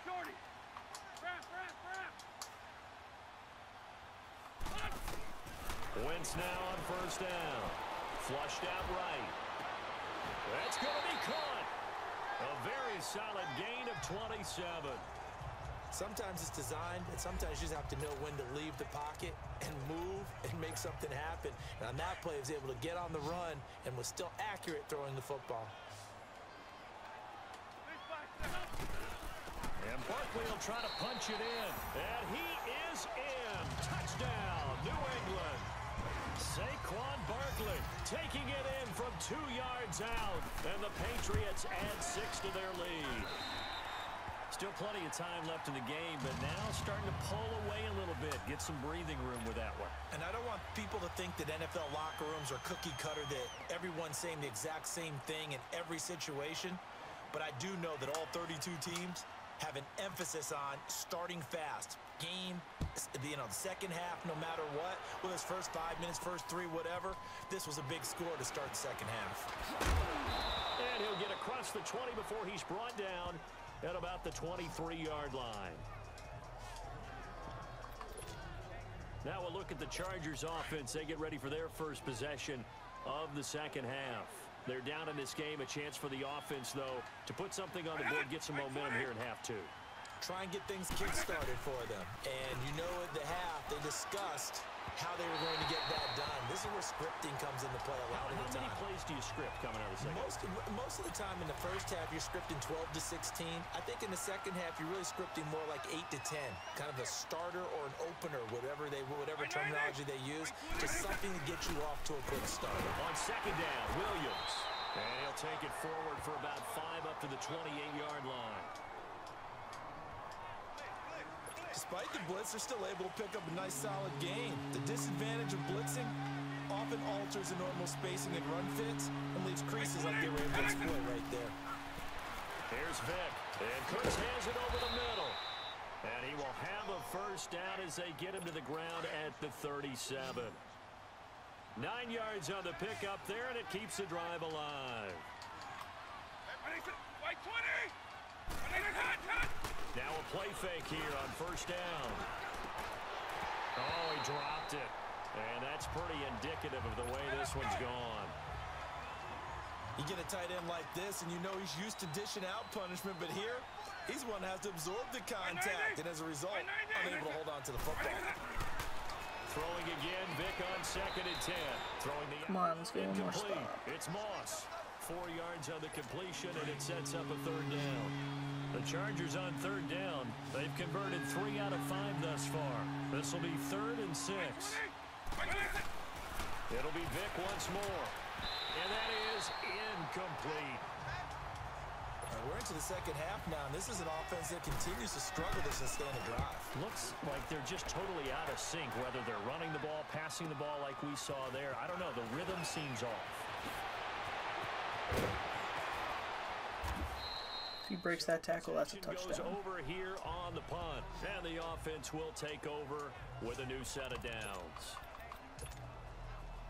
Shorty. Wentz now on first down. Flushed out right. That's going to be caught. A very solid gain of 27. Sometimes it's designed, and sometimes you just have to know when to leave the pocket and move and make something happen. And on that play, he was able to get on the run and was still accurate throwing the football. And Barkley will try to punch it in. And he is in. Touchdown, New England. Saquon Barkley taking it in from 2 yards out. And the Patriots add 6 to their lead. Still plenty of time left in the game, but now starting to pull away a little bit. Get some breathing room with that one. And I don't want people to think that NFL locker rooms are cookie cutter, that everyone's saying the exact same thing in every situation. But I do know that all 32 teams have an emphasis on starting fast. Game, the second half, no matter what, whether it's first 5 minutes, first 3, whatever, this was a big score to start the second half. And he'll get across the 20 before he's brought down at about the 23-yard line. Now we'll look at the Chargers offense. They get ready for their first possession of the second half. They're down in this game. A chance for the offense, though, to put something on the board, get some momentum here in half 2. Try and get things kick-started for them. And you know at the half, they discussed how they were going to get that done. This is where scripting comes into play a lot of the time. How many plays do you script coming out of the second? Most of the time in the first half, you're scripting 12 to 16. I think in the second half, you're really scripting more like 8 to 10. Kind of a starter or an opener, whatever terminology they use, just something to get you off to a quick start. On second down, Williams. And he'll take it forward for about 5 up to the 28-yard line. Despite the blitz, they're still able to pick up a nice, solid gain. The disadvantage of blitzing often alters the normal spacing and run fits and leaves creases on the able to exploit right there. Here's Vick. And Cooks hands it over the middle. And he will have a first down as they get him to the ground at the 37. 9 yards on the pickup there, and it keeps the drive alive. Now a play fake here on first down. Oh, he dropped it. And that's pretty indicative of the way this one's gone. You get a tight end like this, and you know he's used to dishing out punishment, but here, he's one that has to absorb the contact, and as a result, unable to hold on to the football. Throwing again, Vick on 2nd and 10. Throwing the Come on, let's get one more stop. It's Moss. 4 yards on the completion, and it sets up a 3rd down. The Chargers on 3rd down. They've converted 3 out of 5 thus far. This will be 3rd and 6. It'll be Vick once more. And that is incomplete. We're into the second half now, and this is an offense that continues to struggle to sustain a drive. Looks like they're just totally out of sync, whether they're running the ball, passing the ball like we saw there. I don't know. The rhythm seems off. If he breaks that tackle, that's a Goes touchdown. over here on the punt, and the offense will take over with a new set of downs.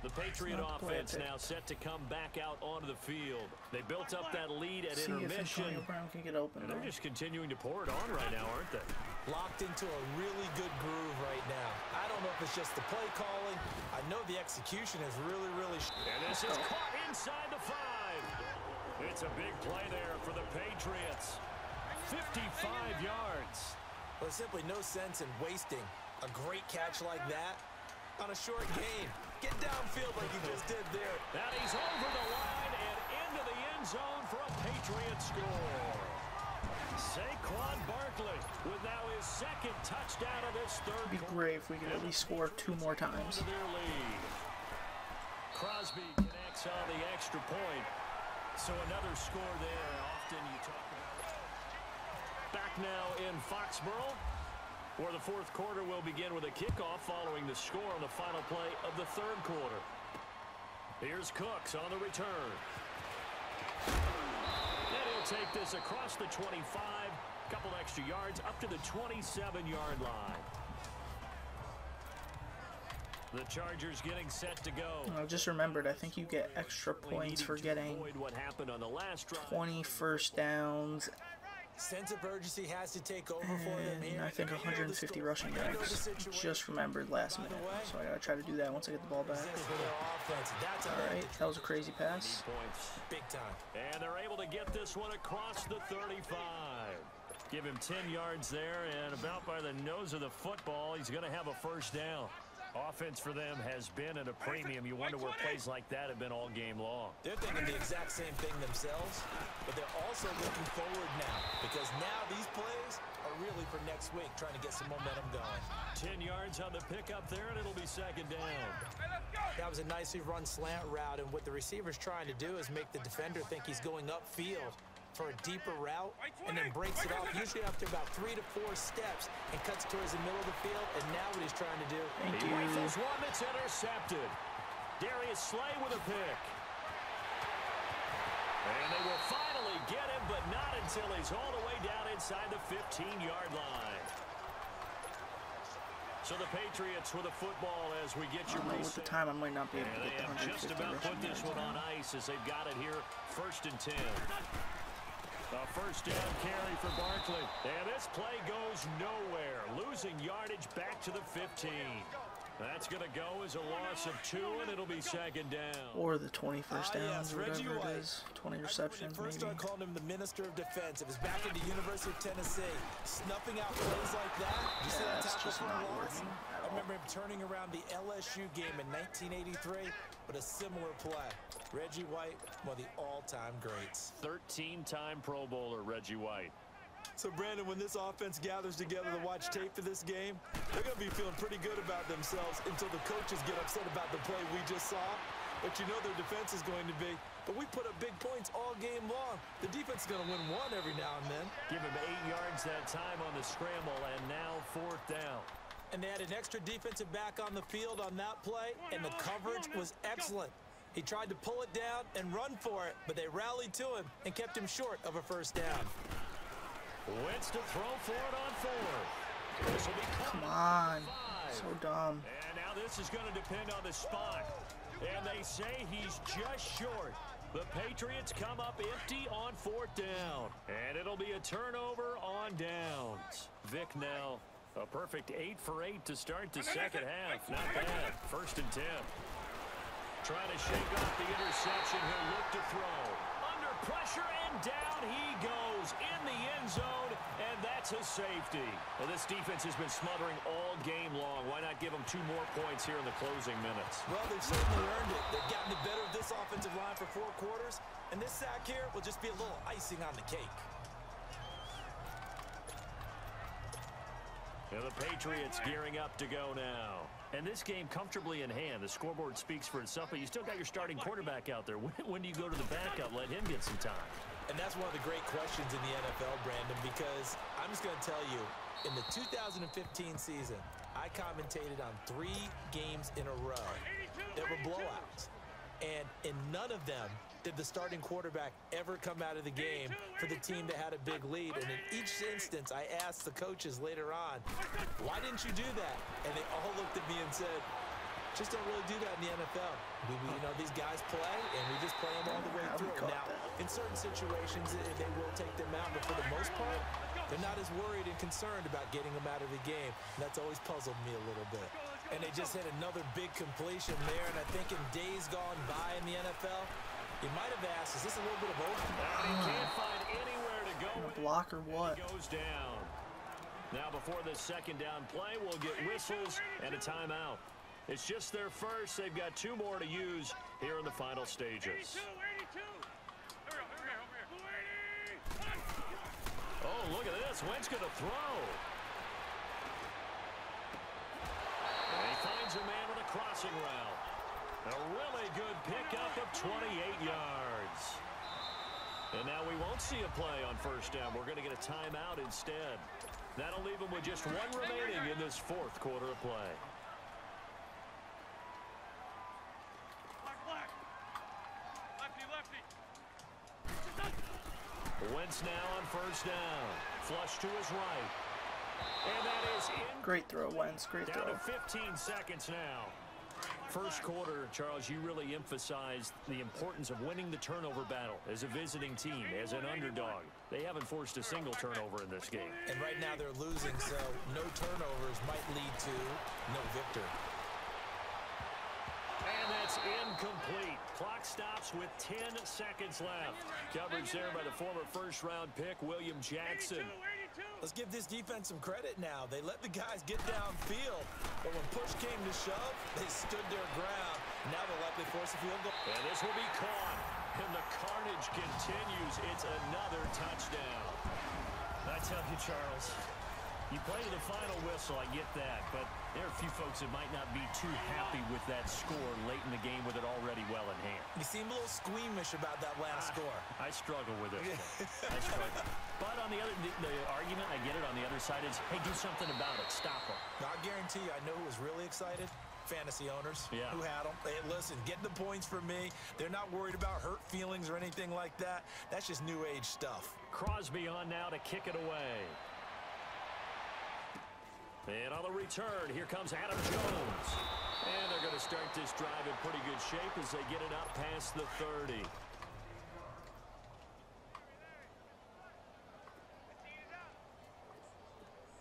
The Patriot offense now set to come back out onto the field. They built up that lead at intermission. Antonio Brown can get open. And they're just continuing to pour it on right now, aren't they? Locked into a really good groove right now. I don't know if it's just the play calling. I know the execution is really, And this is caught inside the 5. It's a big play there for the Patriots. 55 yards. There's simply no sense in wasting a great catch like that on a short gain. Get downfield like you just did there. And he's over the line and into the end zone for a Patriot score. Saquon Barkley with now his 2nd touchdown of this 3rd It'd be great if we could at least score 2 more times. Their lead. Crosby connects on the extra point. So another score there. Often you talk about. Back now in Foxborough, where the 4th quarter will begin with a kickoff following the score on the final play of the 3rd quarter. Here's Cooks on the return. And he'll take this across the 25, couple extra yards up to the 27-yard line. The Chargers getting set to go. I just remembered, I think you get extra points for getting what happened on the last drive. 20 first downs. Sense of urgency has to take over for them here. And I think 150 rushing yards. Just remembered last minute. So I gotta try to do that once I get the ball back. Alright, that was a crazy pass. Big time. And they're able to get this one across the 35. Give him 10 yards there, and about by the nose of the football, he's going to have a first down. Offense for them has been at a premium. You wonder where plays like that have been all game long. They're thinking the exact same thing themselves, but they're also looking forward now, because now these plays are really for next week, trying to get some momentum going. 10 yards on the pickup there, and it'll be 2nd down. That was a nicely run slant route, and what the receiver's trying to do is make the defender think he's going upfield for a deeper route, and then breaks it off, usually after about 3 to 4 steps, and cuts towards the middle of the field. And now what he's trying to do, he rifles one that's intercepted. Darius Slay with a pick. And they will finally get him, but not until he's all the way down inside the 15-yard line. So the Patriots with a football as we get your reset. With the time, I might not be able to get the 150 just about put this one on ice as they've got it here, 1st and 10. A first down carry for Barkley. And this play goes nowhere. Losing yardage back to the 15. That's going to go as a loss of 2, and it'll be 2nd down. Or the 21st downs, or whatever it is. 20 receptions, maybe. First I called him the Minister of Defense. It was back at the University of Tennessee. Snuffing out plays like that. Yeah, that's just not working. I remember him turning around the LSU game in 1983 with a similar play. Reggie White, one of the all-time greats. 13-time Pro Bowler Reggie White. So, Brandon, when this offense gathers together to watch tape for this game, they're going to be feeling pretty good about themselves until the coaches get upset about the play we just saw. But you know their defense is going to be. But we put up big points all game long. The defense is going to win one every now and then. Give him 8 yards that time on the scramble, and now 4th down. And they had an extra defensive back on the field on that play, and the coverage was excellent. He tried to pull it down and run for it, but they rallied to him and kept him short of a first down. Wentz to throw for it on 4. This will be Come on. So dumb. And now this is going to depend on the spot. And they say he's just short. The Patriots come up empty on 4th down. And it'll be a turnover on downs. Vic now a perfect 8 for 8 to start the second half. Not bad. 1st and 10. Trying to shake off the interception. He'll look to throw. Under pressure and down he goes in the end zone. And that's a safety. Well, this defense has been smothering all game long. Why not give them 2 more points here in the closing minutes? Well, they've certainly earned it. They've gotten the better of this offensive line for 4 quarters. And this sack here will just be a little icing on the cake. And the Patriots gearing up to go now. And this game comfortably in hand. The scoreboard speaks for itself, but you still got your starting quarterback out there. When do you go to the backup? Let him get some time. And that's one of the great questions in the NFL, Brandon, because I'm just going to tell you, in the 2015 season, I commentated on 3 games in a row that were blowouts. And in none of them did the starting quarterback ever come out of the game for the team that had a big lead. And in each instance, I asked the coaches later on, why didn't you do that? And they all looked at me and said, just don't really do that in the NFL. You know, these guys play, and we just play them all the way through. Now, in certain situations, they will take them out, but for the most part, they're not as worried and concerned about getting them out of the game. And that's always puzzled me a little bit. And they just hit another big completion there, and I think in days gone by in the NFL, you might have asked, is this a little bit of both? He can't find anywhere to go. A block or what? He goes down. Now before this second down play, we'll get whistles and a timeout. It's just their first. They've got 2 more to use here in the final stages. Oh, look at this. Wentz going to throw. And he finds a man with a crossing route. A really good pickup of 28 yards. And now we won't see a play on first down. We're going to get a timeout instead. That'll leave them with just 1 remaining in this 4th quarter of play. Wentz now on first down. Flush to his right. And that is in. Great throw, Wentz. Great throw. Down to 15 seconds now. First quarter, Charles, you really emphasized the importance of winning the turnover battle as a visiting team, as an underdog. They haven't forced a single turnover in this game. And right now they're losing, so no turnovers might lead to no victory. And that's incomplete. Clock stops with 10 seconds left. Coverage there by the former first-round pick, William Jackson. Let's give this defense some credit now. They let the guys get downfield, but when push came to shove, they stood their ground. Now they'll likely force a field goal. And this will be caught. And the carnage continues. It's another touchdown. I tell you, Charles, you play to the final whistle, I get that, but there are a few folks that might not be too happy with that score late in the game with it already well in hand. You seem a little squeamish about that last score. I struggle with it. I struggle. But on the other, the argument, I get it, on the other side is, hey, do something about it. Stop them. Now, I guarantee you, I know who was really excited. Fantasy owners who had them. Hey, listen, getting the points for me. They're not worried about hurt feelings or anything like that. That's just new age stuff. Crosby on now to kick it away. And on the return, here comes Adam Jones. And they're going to start this drive in pretty good shape as they get it up past the 30.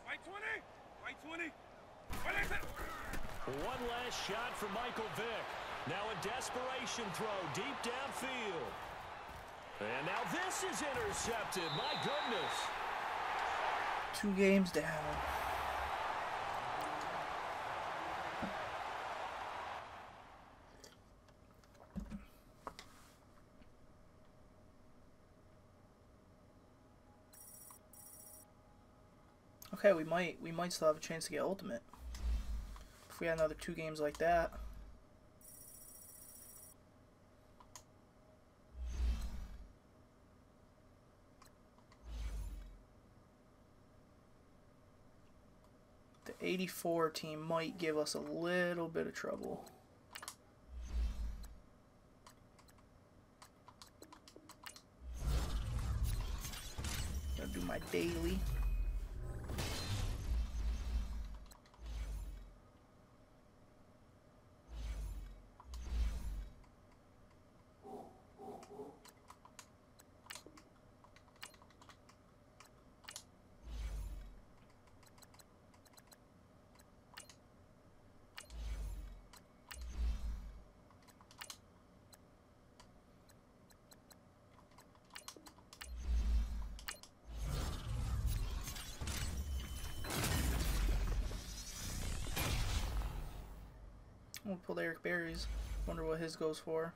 White 20! White 20! One last shot for Michael Vick. Now a desperation throw deep downfield. And now this is intercepted. My goodness. 2 games down. Okay, we might still have a chance to get ultimate. If we had another 2 games like that. The 84 team might give us a little bit of trouble. my daily. We'll pull Eric Berry's. Wonder what his goes for.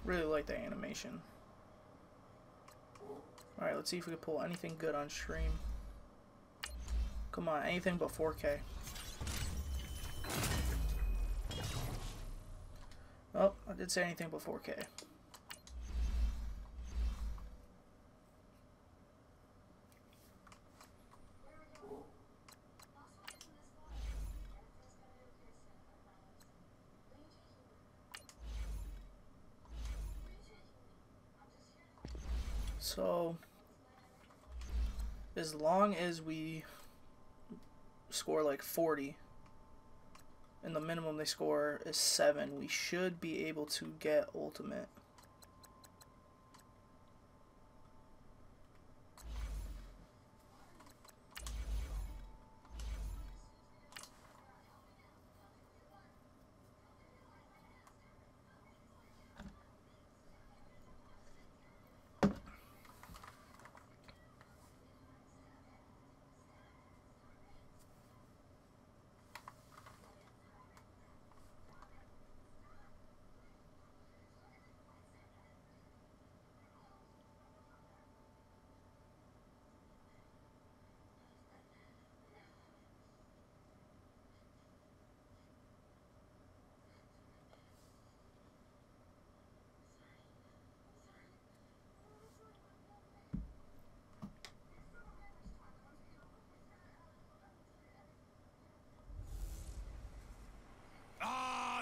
Really like the animation. Alright, let's see if we can pull anything good on stream. Come on, anything but 4K. Oh, I did say anything but 4K. So, as long as we score like 40 and the minimum they score is 7, we should be able to get ultimate.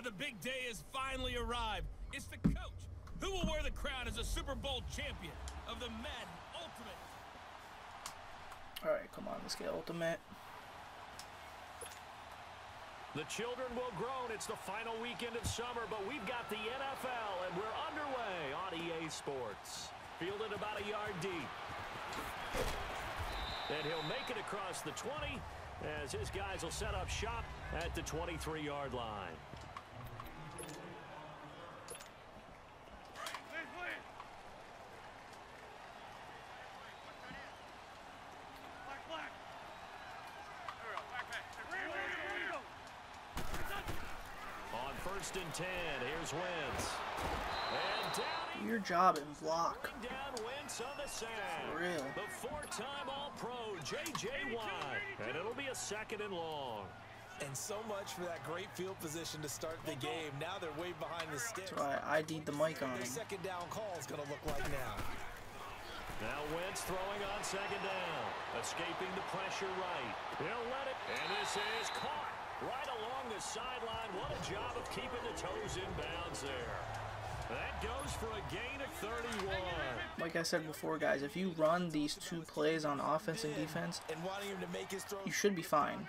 The big day has finally arrived. It's the coach who will wear the crown as a Super Bowl champion of the Madden Ultimate. Alright, come on, let's get ultimate. The children will groan. It's the final weekend of summer, but we've got the NFL, and we're underway on EA Sports. Fielded about a yard deep. And he'll make it across the 20 as his guys will set up shop at the 23-yard line. First and 10. Here's Wentz. And down Your job in block. down Wentz on the sack. For real. The 4-time All-Pro, J.J. Watt. And it'll be a 2nd and long. And so much for that great field position to start the game. Now they're way behind the sticks. That's why I ID'd the mic on Their him. second down call is going to look like now. Now Wentz throwing on 2nd down. Escaping the pressure right. He'll let it. And this is caught. Right along the sideline. What a job of keeping the toes in bounds there. That goes for a gain of 31. Like I said before, guys, if you run these 2 plays on offense and defense, you should be fine.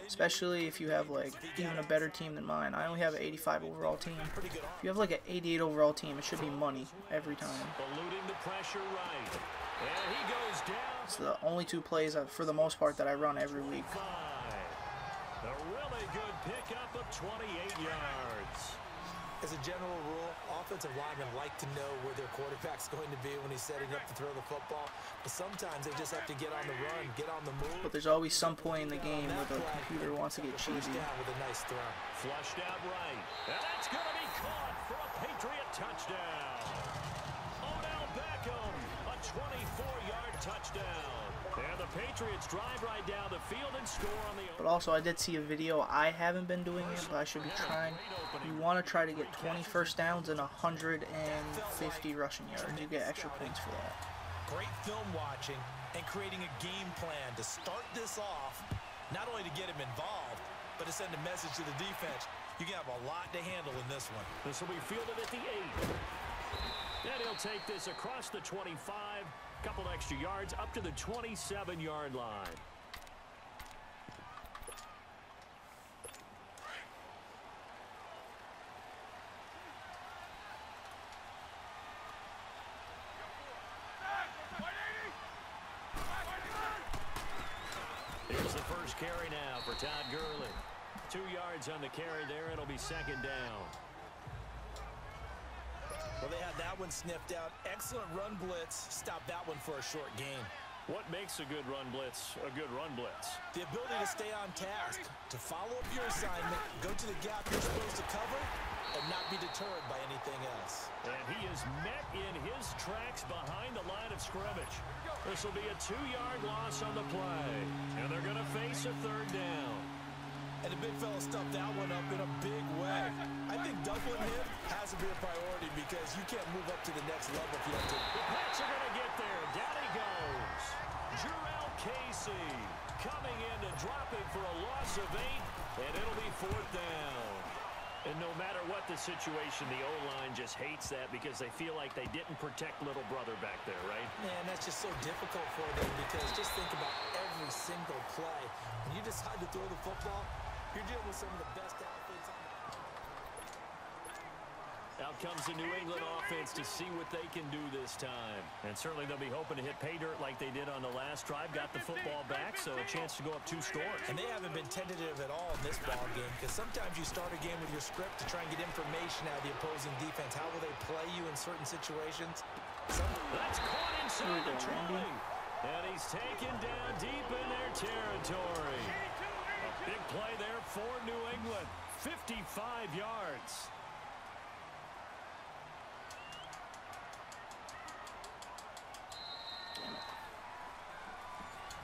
Especially if you have like even a better team than mine. I only have an 85 overall team. If you have like an 88 overall team, it should be money every time. Eluding the pressure right. And he goes down. It's the only 2 plays for the most part that I run every week. A really good pickup of 28 yards. As a general rule, offensive linemen like to know where their quarterback's going to be when he's setting up to throw the football. But sometimes they just have to get on the run, get on the move. But there's always some point in the game where the computer wants to get cheesy. Down with a nice throw. Flushed out right. And that's going to be caught for a Patriot touchdown. Odell Beckham, a 24-yard touchdown. And the Patriots drive right down the field and score on the... But also, I did see a video. I haven't been doing it, but I should be trying. You want to try to get 20 first downs and 150 rushing yards. You get extra points for that. Great film watching and creating a game plan to start this off, not only to get him involved, but to send a message to the defense. You can have a lot to handle in this one. This will be fielded at the 8. And he'll take this across the 25. Couple extra yards up to the 27-yard line. Here's the first carry now for Todd Gurley. 2 yards on the carry there. It'll be second down. Well, they had that one sniffed out. Excellent run blitz. Stop that one for a short gain. What makes a good run blitz a good run blitz? The ability to stay on task, to follow up your assignment, go to the gap you're supposed to cover, and not be deterred by anything else. And he is met in his tracks behind the line of scrimmage. This will be a 2-yard loss on the play. And they're going to face a third down. And the big fella stuffed that one up in a big way. I think doubling him has to be a priority because you can't move up to the next level if you don't take it. The Pats are going to get there. Down he goes. Jurrell Casey coming in to drop him for a loss of 8. And it'll be fourth down. And no matter what the situation, the O-line just hates that because they feel like they didn't protect little brother back there, right? Man, that's just so difficult for them because just think about every single play. When you decide to throw the football, you're dealing with some of the best athletes on the... Out comes the New England offense to see what they can do this time. And certainly they'll be hoping to hit pay dirt like they did on the last drive. Got the football back, so a chance to go up 2 scores. And they haven't been tentative at all in this ball game because sometimes you start a game with your script to try and get information out of the opposing defense. How will they play you in certain situations? That's caught inside the 20. And he's taken down deep in their territory. A big play there for New England. 55 yards.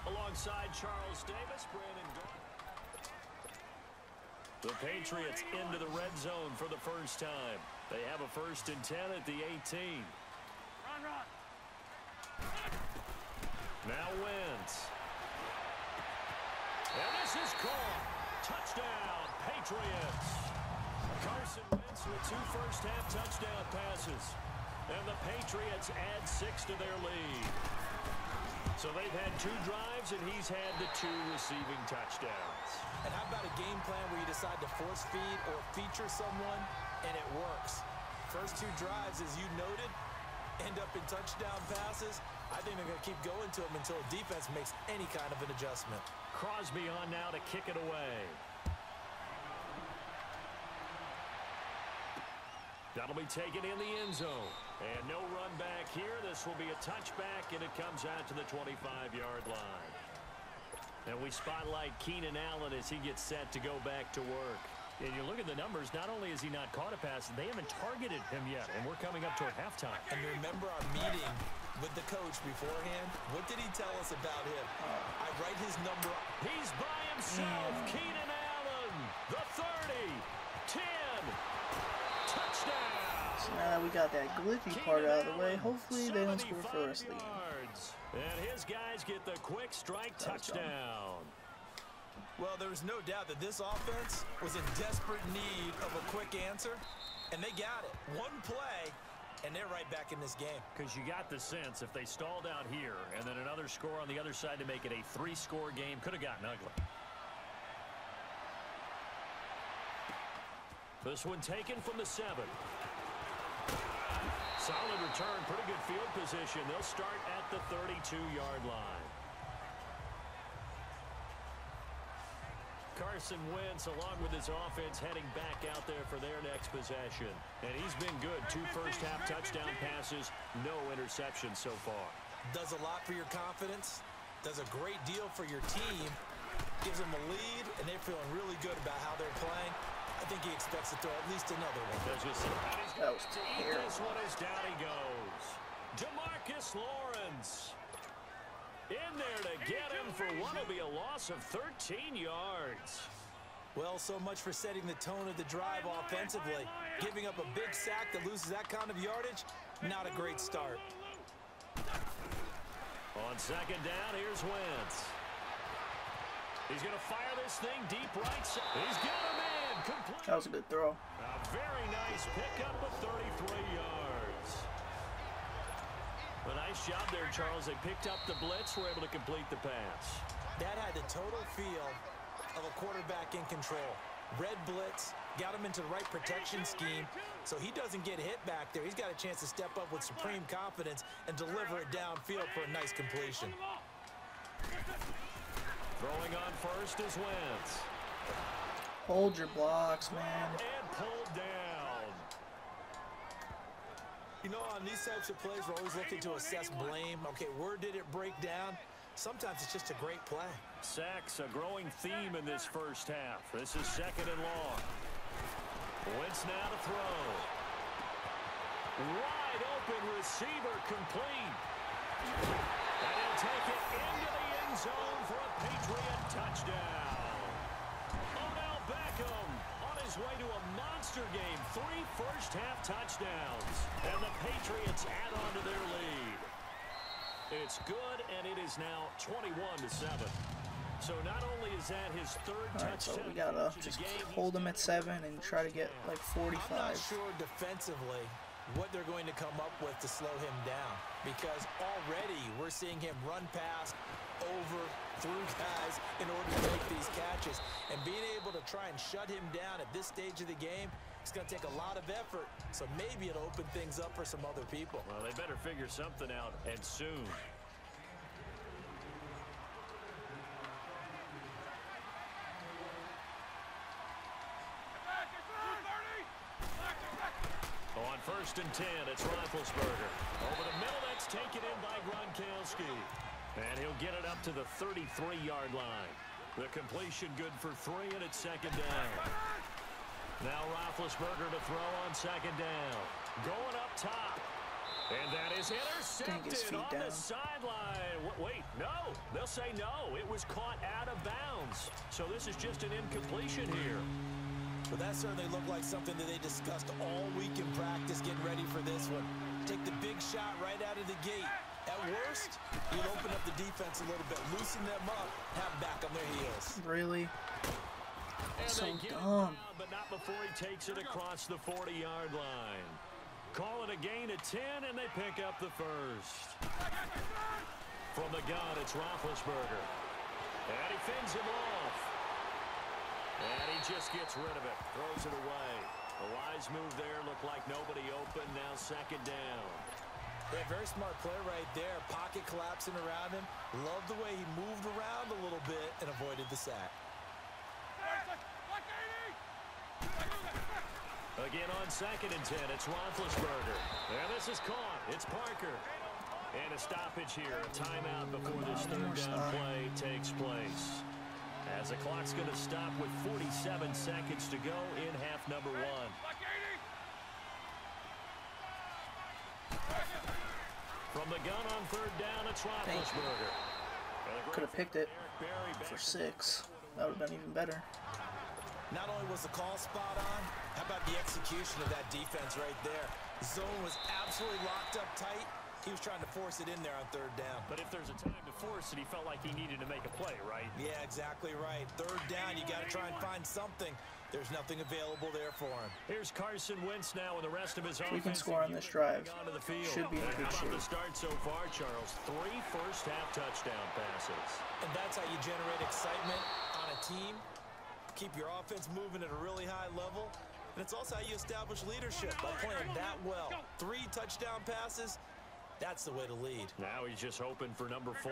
Alongside Charles Davis, Brandon Gordon. The Patriots into the red zone for the first time. They have a 1st and 10 at the 18. Run. Now Wentz. And this is caught. Touchdown, Patriots. Carson Wentz with 2 first-half touchdown passes. And the Patriots add 6 to their lead. So they've had 2 drives, and he's had the 2 receiving touchdowns. And how about a game plan where you decide to force feed or feature someone, and it works? First 2 drives, as you noted, end up in touchdown passes. I think they're going to keep going to them until the defense makes any kind of an adjustment. Crosby on now to kick it away. That'll be taken in the end zone. And no run back here. This will be a touchback, and it comes out to the 25-yard line. And we spotlight Keenan Allen as he gets set to go back to work. And you look at the numbers, not only has he not caught a pass, they haven't targeted him yet, and we're coming up toward halftime. And remember our meeting with the coach beforehand? What did he tell us about him? I write his number up. He's by himself. Keenan Allen, the 30, 10, touchdown. So now that we got that glitchy part out of the way, hopefully they don't score for the rest of the game. And his guys get the quick strike touchdown. Well, there's no doubt that this offense was in desperate need of a quick answer, and they got it. 1 play, and they're right back in this game. Because you got the sense if they stalled out here and then another score on the other side to make it a 3-score game, could have gotten ugly. This one taken from the 7. Solid return, pretty good field position. They'll start at the 32-yard line. Carson Wentz, along with his offense, heading back out there for their next possession. And he's been good. 2 first-half touchdown passes, no interceptions so far. Does a lot for your confidence, does a great deal for your team, gives them a lead, and they're feeling really good about how they're playing. I think he expects to throw at least another one. That was terrible. This one is down he goes. DeMarcus Marcus Lawrence. In there to get him for what will be a loss of 13 yards. Well, so much for setting the tone of the drive offensively. Giving up a big sack that loses that kind of yardage, not a great start. On second down, here's Wentz. He's going to fire this thing deep right side. He's got him in. Complete. That was a good throw. A very nice pickup of 33 yards. A nice job there, Charles. They picked up the blitz, were able to complete the pass. That had the total feel of a quarterback in control. Red blitz, got him into the right protection scheme, so he doesn't get hit back there. He's got a chance to step up with supreme confidence and deliver it downfield for a nice completion. Throwing on first is Wentz. Hold your blocks, man. And pulled down. You know, on these types of plays, we're always looking to assess blame. Okay, where did it break down? Sometimes it's just a great play. Sacks, a growing theme in this first half. This is second and long. Wentz now to throw. Wide open receiver complete. And he'll take it into the end zone for a Patriot touchdown. Odell Beckham on his way to a monster game. 3 first-half touchdowns. And the Patriots add on to their lead. It's good, and it is now 21-7. So not only is that his third touchdown, so we gotta just hold him at 7 and try to get like 45. I'm not sure defensively what they're going to come up with to slow him down, because already we're seeing him run past, over, through guys in order to make these catches. And being able to try and shut him down at this stage of the game, it's going to take a lot of effort. So maybe it'll open things up for some other people. Well, they better figure something out, and soon. On first and 10, it's Roethlisberger. Over the middle, that's taken in by Gronkowski. And he'll get it up to the 33-yard line. The completion good for 3, and it's second down. Now Roethlisberger to throw on second down. Going up top. And that is intercepted on the sideline. Wait, no. They'll say no. It was caught out of bounds. So this is just an incompletion here. But that certainly looked like something that they discussed all week in practice, getting ready for this one. Take the big shot right out of the gate. At worst, you'd open up the defense a little bit, loosen them up, have them back on their heels. Really? And So they get dumb. him down, but not before he takes it across the 40-yard line. Call it a gain of 10, and they pick up the first. From the gun, it's Roethlisberger. And he fends him off. And he just gets rid of it, throws it away. A wise move there, looked like nobody open, now second down. Yeah, very smart play right there. Pocket collapsing around him. Love the way he moved around a little bit and avoided the sack. Again on second and 10, it's Roethlisberger. And this is caught. It's Parker. And a stoppage here, a timeout before this third down play takes place. As the clock's going to stop with 47 seconds to go in half number 1. From the gun on third down, it's Roethlisberger. Could have picked it for 6. That would have been even better. Not only was the call spot on, how about the execution of that defense right there? Zone was absolutely locked up tight. He was trying to force it in there on third down. But if there's a time to force it, he felt like he needed to make a play, right? Yeah, exactly right. Third down, you got to try and find something. There's nothing available there for him. Here's Carson Wentz now with the rest of his offense. We can score on this drive. Should be in good shape. The shape. start so far, Charles. 3 first-half touchdown passes. And that's how you generate excitement on a team. Keep your offense moving at a really high level. And it's also how you establish leadership by playing that well. 3 touchdown passes. That's the way to lead. Now he's just hoping for number 4.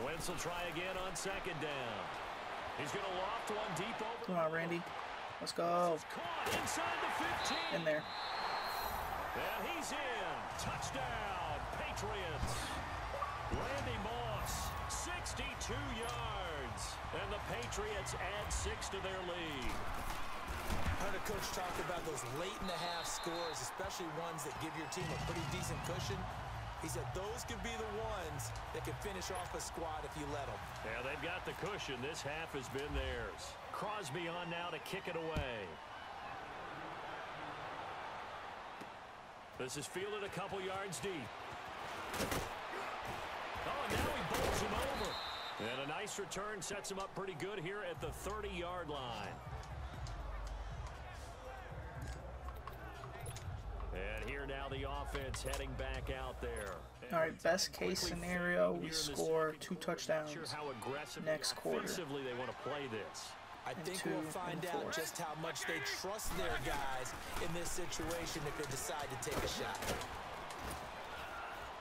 Wentz will try again on second down. He's going to loft one deep over. Come on, Randy. Let's go. Caught inside the 15. In there. And he's in. Touchdown, Patriots. Randy Moss, 62 yards. And the Patriots add 6 to their lead. Heard a coach talk about those late-in-the-half scores, especially ones that give your team a pretty decent cushion. He said those could be the ones that can finish off a squad if you let them. Yeah, they've got the cushion. This half has been theirs. Crosby on now to kick it away. This is fielded a couple yards deep. Oh, and now he bowls him over. And a nice return sets him up pretty good here at the 30-yard line. And here now the offense heading back out there. All right, best case scenario, we score 2 touchdowns next quarter. They want to play this. I think we'll find out just how much they trust their guys in this situation if they decide to take a shot.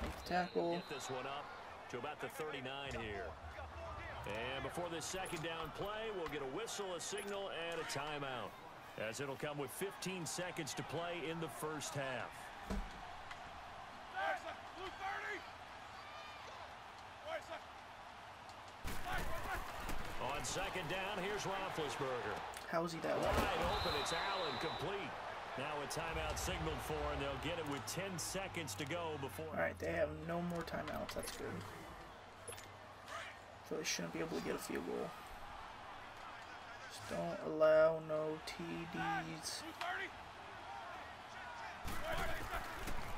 Make the tackle. Get this one up to about the 39 here. And before this second down play, we'll get a whistle, a signal, and a timeout, as it'll come with 15 seconds to play in the first half. On second down, here's Roethlisberger. How is he that way? Wide open, it's Allen, complete. Now a timeout signaled for, and they'll get it with 10 seconds to go before. All right, they have no more timeouts. That's good. So they shouldn't be able to get a field goal. Just don't allow no TDs.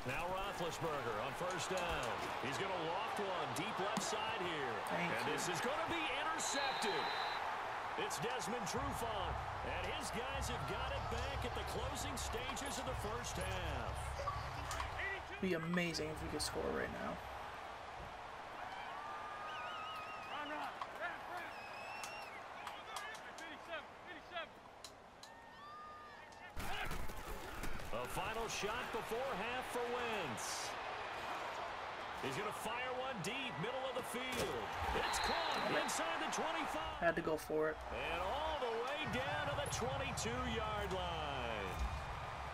Now Roethlisberger on first down. He's going to loft one deep left side here. And this is going to be intercepted. It's Desmond Trufant, and his guys have got it back at the closing stages of the first half. It'd be amazing if we could score right now. A final shot before half for Wentz. He's going to fire one deep, middle of the field. It's caught inside the 25. Had to go for it. And all the way down to the 22-yard line.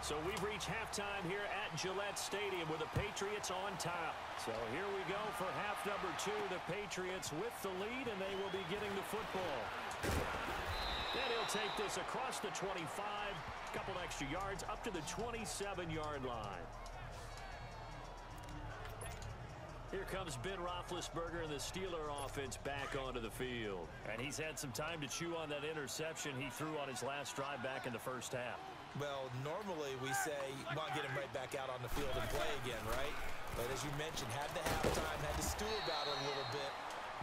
So we've reached halftime here at Gillette Stadium with the Patriots on top. So here we go for half number 2. The Patriots with the lead, and they will be getting the football. Then he'll take this across the 25, a couple extra yards, up to the 27-yard line. Here comes Ben Roethlisberger and the Steeler offense back onto the field. And he's had some time to chew on that interception he threw on his last drive back in the first half. Well, normally we say, you want to get him right back out on the field and play again, right? But as you mentioned, had the halftime, had to stew about it a little bit.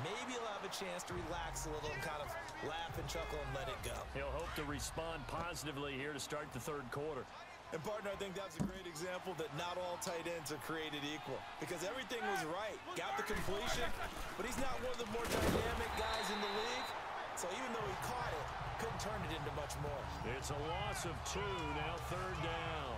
Maybe he'll have a chance to relax a little and kind of laugh and chuckle and let it go. He'll hope to respond positively here to start the third quarter. And, partner, I think that's a great example that not all tight ends are created equal. Because everything was right. Got the completion, but he's not one of the more dynamic guys in the league. So even though he caught it, couldn't turn it into much more. It's a loss of 2, now third down.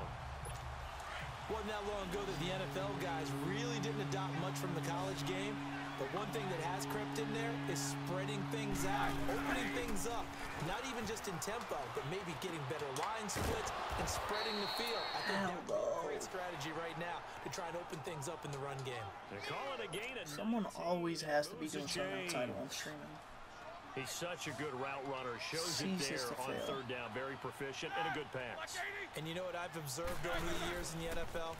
Wasn't that long ago that the NFL guys really didn't adopt much from the college game. But one thing that has crept in there is spreading things out, opening things up. Not even just in tempo, but maybe getting better line splits and spreading the field. I think that's a great strategy right now to try and open things up in the run game. They call it a gain of Someone always has to be doing something outside while I'm streaming. He's such a good route runner. Shows it there on third down. Very proficient and a good pass. And you know what I've observed over the years in the NFL?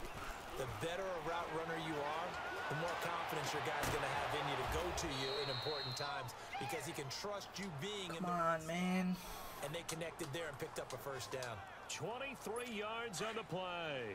The better a route runner you are, the more confidence your guy's going to have in you to go to you in important times because he can trust you being in the... Come on, man. And they connected there and picked up a first down. 23 yards on the play.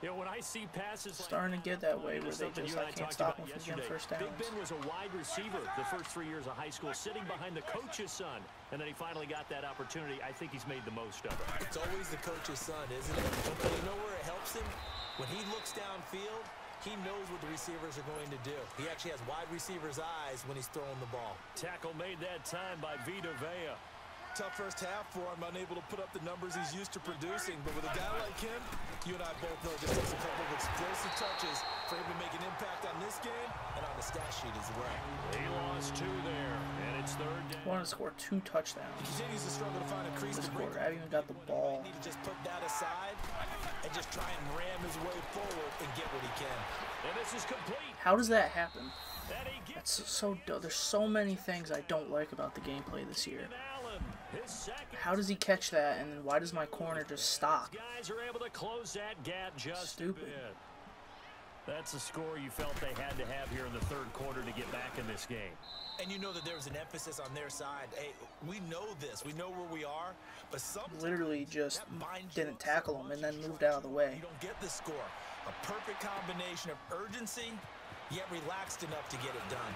You know, when I see passes starting to get that way where they just, I can't stop them from getting first downs. Big Ben was a wide receiver the first 3 years of high school, sitting behind the coach's son, and then he finally got that opportunity. I think he's made the most of it. It's always the coach's son, isn't it? But you know where it helps him? When he looks downfield, he knows what the receivers are going to do. He actually has wide receivers' eyes when he's throwing the ball. Tackle made that time by Vita Vea. Tough first half for him, unable to put up the numbers he's used to producing. But with a guy like him, you and I both know it just takes a couple of explosive touches for him to make an impact on this game and on the stat sheet as well. He lost 2 there, and it's third down. Wanted to score 2 touchdowns. He continues to struggle to find a crease this to break. quarter. I haven't even got the ball. Need to just put that aside and just try and ram his way forward and get what he can. And this is complete. How does that happen? That's so dumb. There's so many things I don't like about the gameplay this year. Allen. His second. How does he catch that, and then why does my corner just stop? Guys are able to close that gap just Stupid. a bit. That's the score you felt they had to have here in the third quarter to get back in this game. And you know that there was an emphasis on their side. Hey, we know this. We know where we are. But sometimes Literally just didn't tackle him and then moved out of the way. you don't get the score. A perfect combination of urgency, yet relaxed enough to get it done.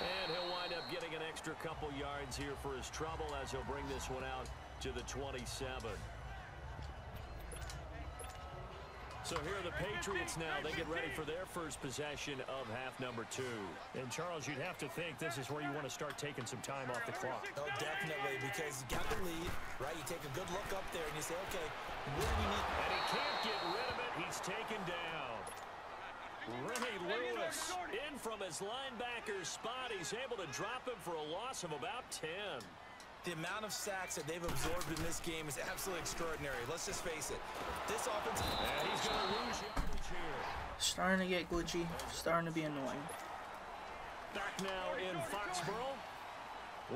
And he'll wind up getting an extra couple yards here for his trouble as he'll bring this one out to the 27. So here are the Patriots now. They get ready for their first possession of half number 2. And Charles, you'd have to think this is where you want to start taking some time off the clock. Oh, definitely, because you got the lead, right? You take a good look up there and you say, okay, what do we need? And he can't get rid of it. He's taken down. Ray Lewis in from his linebacker spot. He's able to drop him for a loss of about 10. The amount of sacks that they've absorbed in this game is absolutely extraordinary. Let's just face it. This offense... And he's going to lose yardage here. Starting to get glitchy. Starting to be annoying. Back now in Foxborough.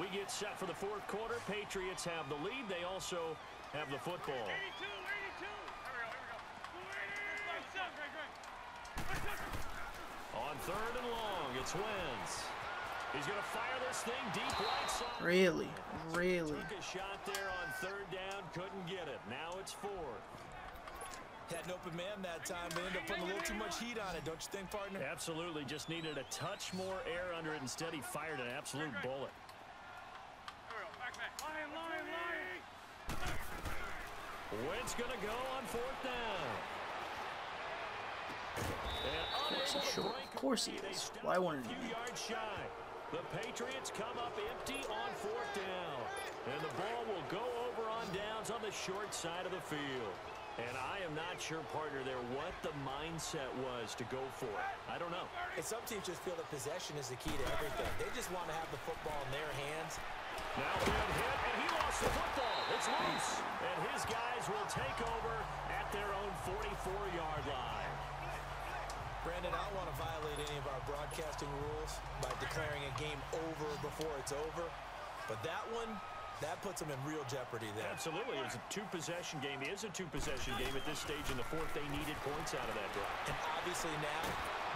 We get set for the fourth quarter. Patriots have the lead. They also have the football. On third and long, it's Wentz. He's going to fire this thing deep right side. Really? Really? Took a shot there on third down, couldn't get it. Now it's fourth. Had an open man that time. They ended up putting a little too much heat on it, don't you think, partner? Absolutely. Just needed a touch more air under it. Instead, he fired an absolute bullet. Wentz going to go on fourth down. Of course he's short. Of course he is. Why wouldn't he? Yards shy. The Patriots come up empty on fourth down. And the ball will go over on downs on the short side of the field. And I am not sure, partner, there what the mindset was to go for it. I don't know. And some teams just feel that possession is the key to everything. They just want to have the football in their hands. Now good hit, and he lost the football. It's loose. And his guys will take over at their own 44-yard line. Brandon, I don't want to violate any of our broadcasting rules by declaring a game over before it's over. But that one, that puts them in real jeopardy there. Absolutely. It was a two-possession game. It is a two-possession game at this stage in the fourth. They needed points out of that drive. And obviously now,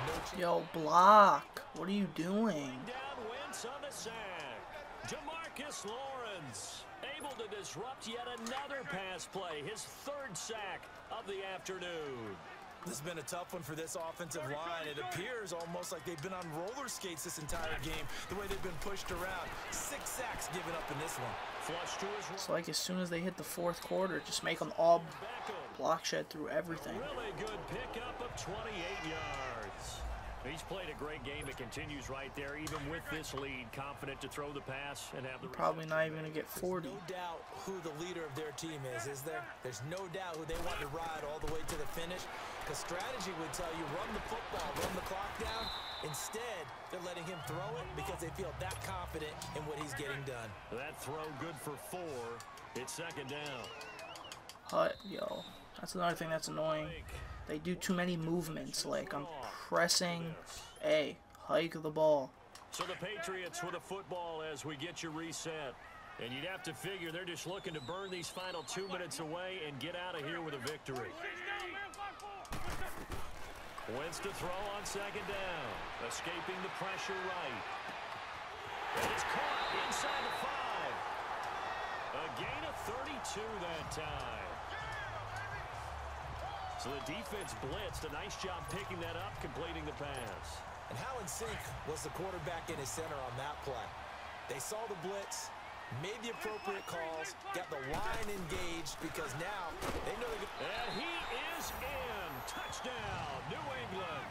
no chance. Yo, block. What are you doing? Down Wentz on the sack. Jamarcus Lawrence able to disrupt yet another pass play. His third sack of the afternoon. This has been a tough one for this offensive line. It appears almost like they've been on roller skates this entire game, the way they've been pushed around. 6 sacks given up in this one. Flush to his right. It's like as soon as they hit the fourth quarter, just make them all block shed through everything. Really good pickup of 28 yards. He's played a great game. It continues right there, even with this lead. Confident to throw the pass and have the... Probably not even going to get 40. No doubt who the leader of their team is there? There's no doubt who they want to ride all the way to the finish. Because strategy would tell you, run the football, run the clock down. Instead, they're letting him throw it because they feel that confident in what he's getting done. That throw good for 4. It's second down. Yo, that's another thing that's annoying. They do too many movements. Like, I'm pressing A. Hike the ball. So the Patriots with a football as we get you reset. And you'd have to figure they're just looking to burn these final 2 minutes away and get out of here with a victory. Wentz to throw on second down. Escaping the pressure right. And it's caught inside the 5. A gain of 32 that time. So the defense blitzed. A nice job picking that up, completing the pass. And how in sync was the quarterback in his center on that play? They saw the blitz, made the appropriate calls, got the line engaged because now they know they can... And he is in. Touchdown, New England.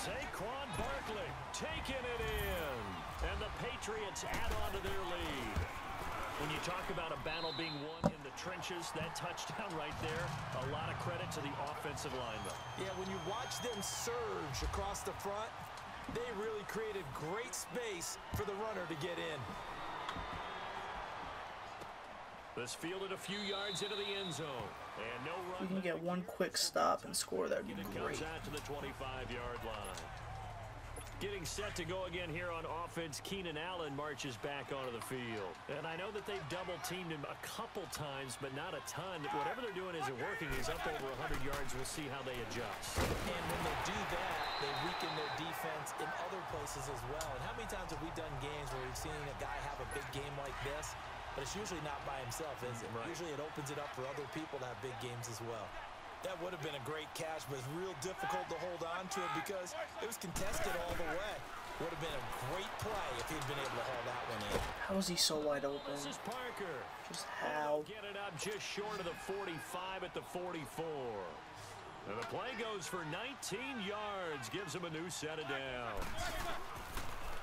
Saquon Barkley taking it in. And the Patriots add on to their lead. When you talk about a battle being won in the trenches, that touchdown right there, a lot of credit to the offensive linemen. Yeah, when you watch them surge across the front, they really created great space for the runner to get in. This fielded a few yards into the end zone. And no run. If we can get one quick stop and score, that would be It great. comes out to the 25-yard line. Getting set to go again here on offense, Keenan Allen marches back onto the field. And I know that they've double-teamed him a couple times, but not a ton. Whatever they're doing isn't working. He's up over 100 yards. We'll see how they adjust. And when they do that, they weaken their defense in other places as well. And how many times have we done games where we've seen a guy have a big game like this, but it's usually not by himself, is it? Right. Usually it opens it up for other people to have big games as well. That would have been a great catch, but it's real difficult to hold on to it because it was contested all the way. Would have been a great play if he'd been able to haul that one in. How is he so wide open? This is Parker. Just how? Get it up just short of the 45 at the 44. And the play goes for 19 yards. Gives him a new set of downs.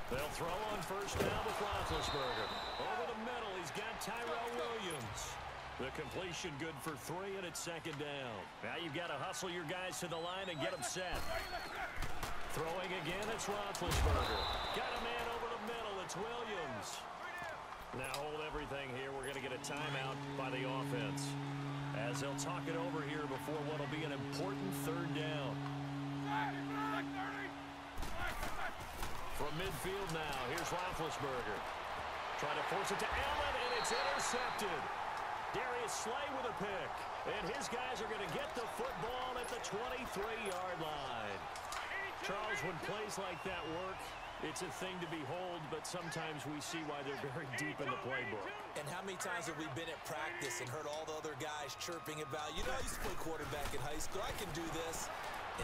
They'll throw on first down with Roethlisberger. Over the middle, he's got Tyrell Williams. The completion good for 3, and it's second down. Now you've got to hustle your guys to the line and get them set. Throwing again, it's Roethlisberger. Got a man over the middle, it's Williams. Now hold everything here. We're going to get a timeout by the offense, as they'll talk it over here before what will be an important third down. From midfield now, here's Roethlisberger. Trying to force it to Allen, and it's intercepted. Darius Slay with a pick. And his guys are going to get the football at the 23-yard line. Charles, when plays like that work, it's a thing to behold, but sometimes we see why they're very deep in the playbook. And how many times have we been at practice and heard all the other guys chirping about, you know, I used to play quarterback in high school, I can do this,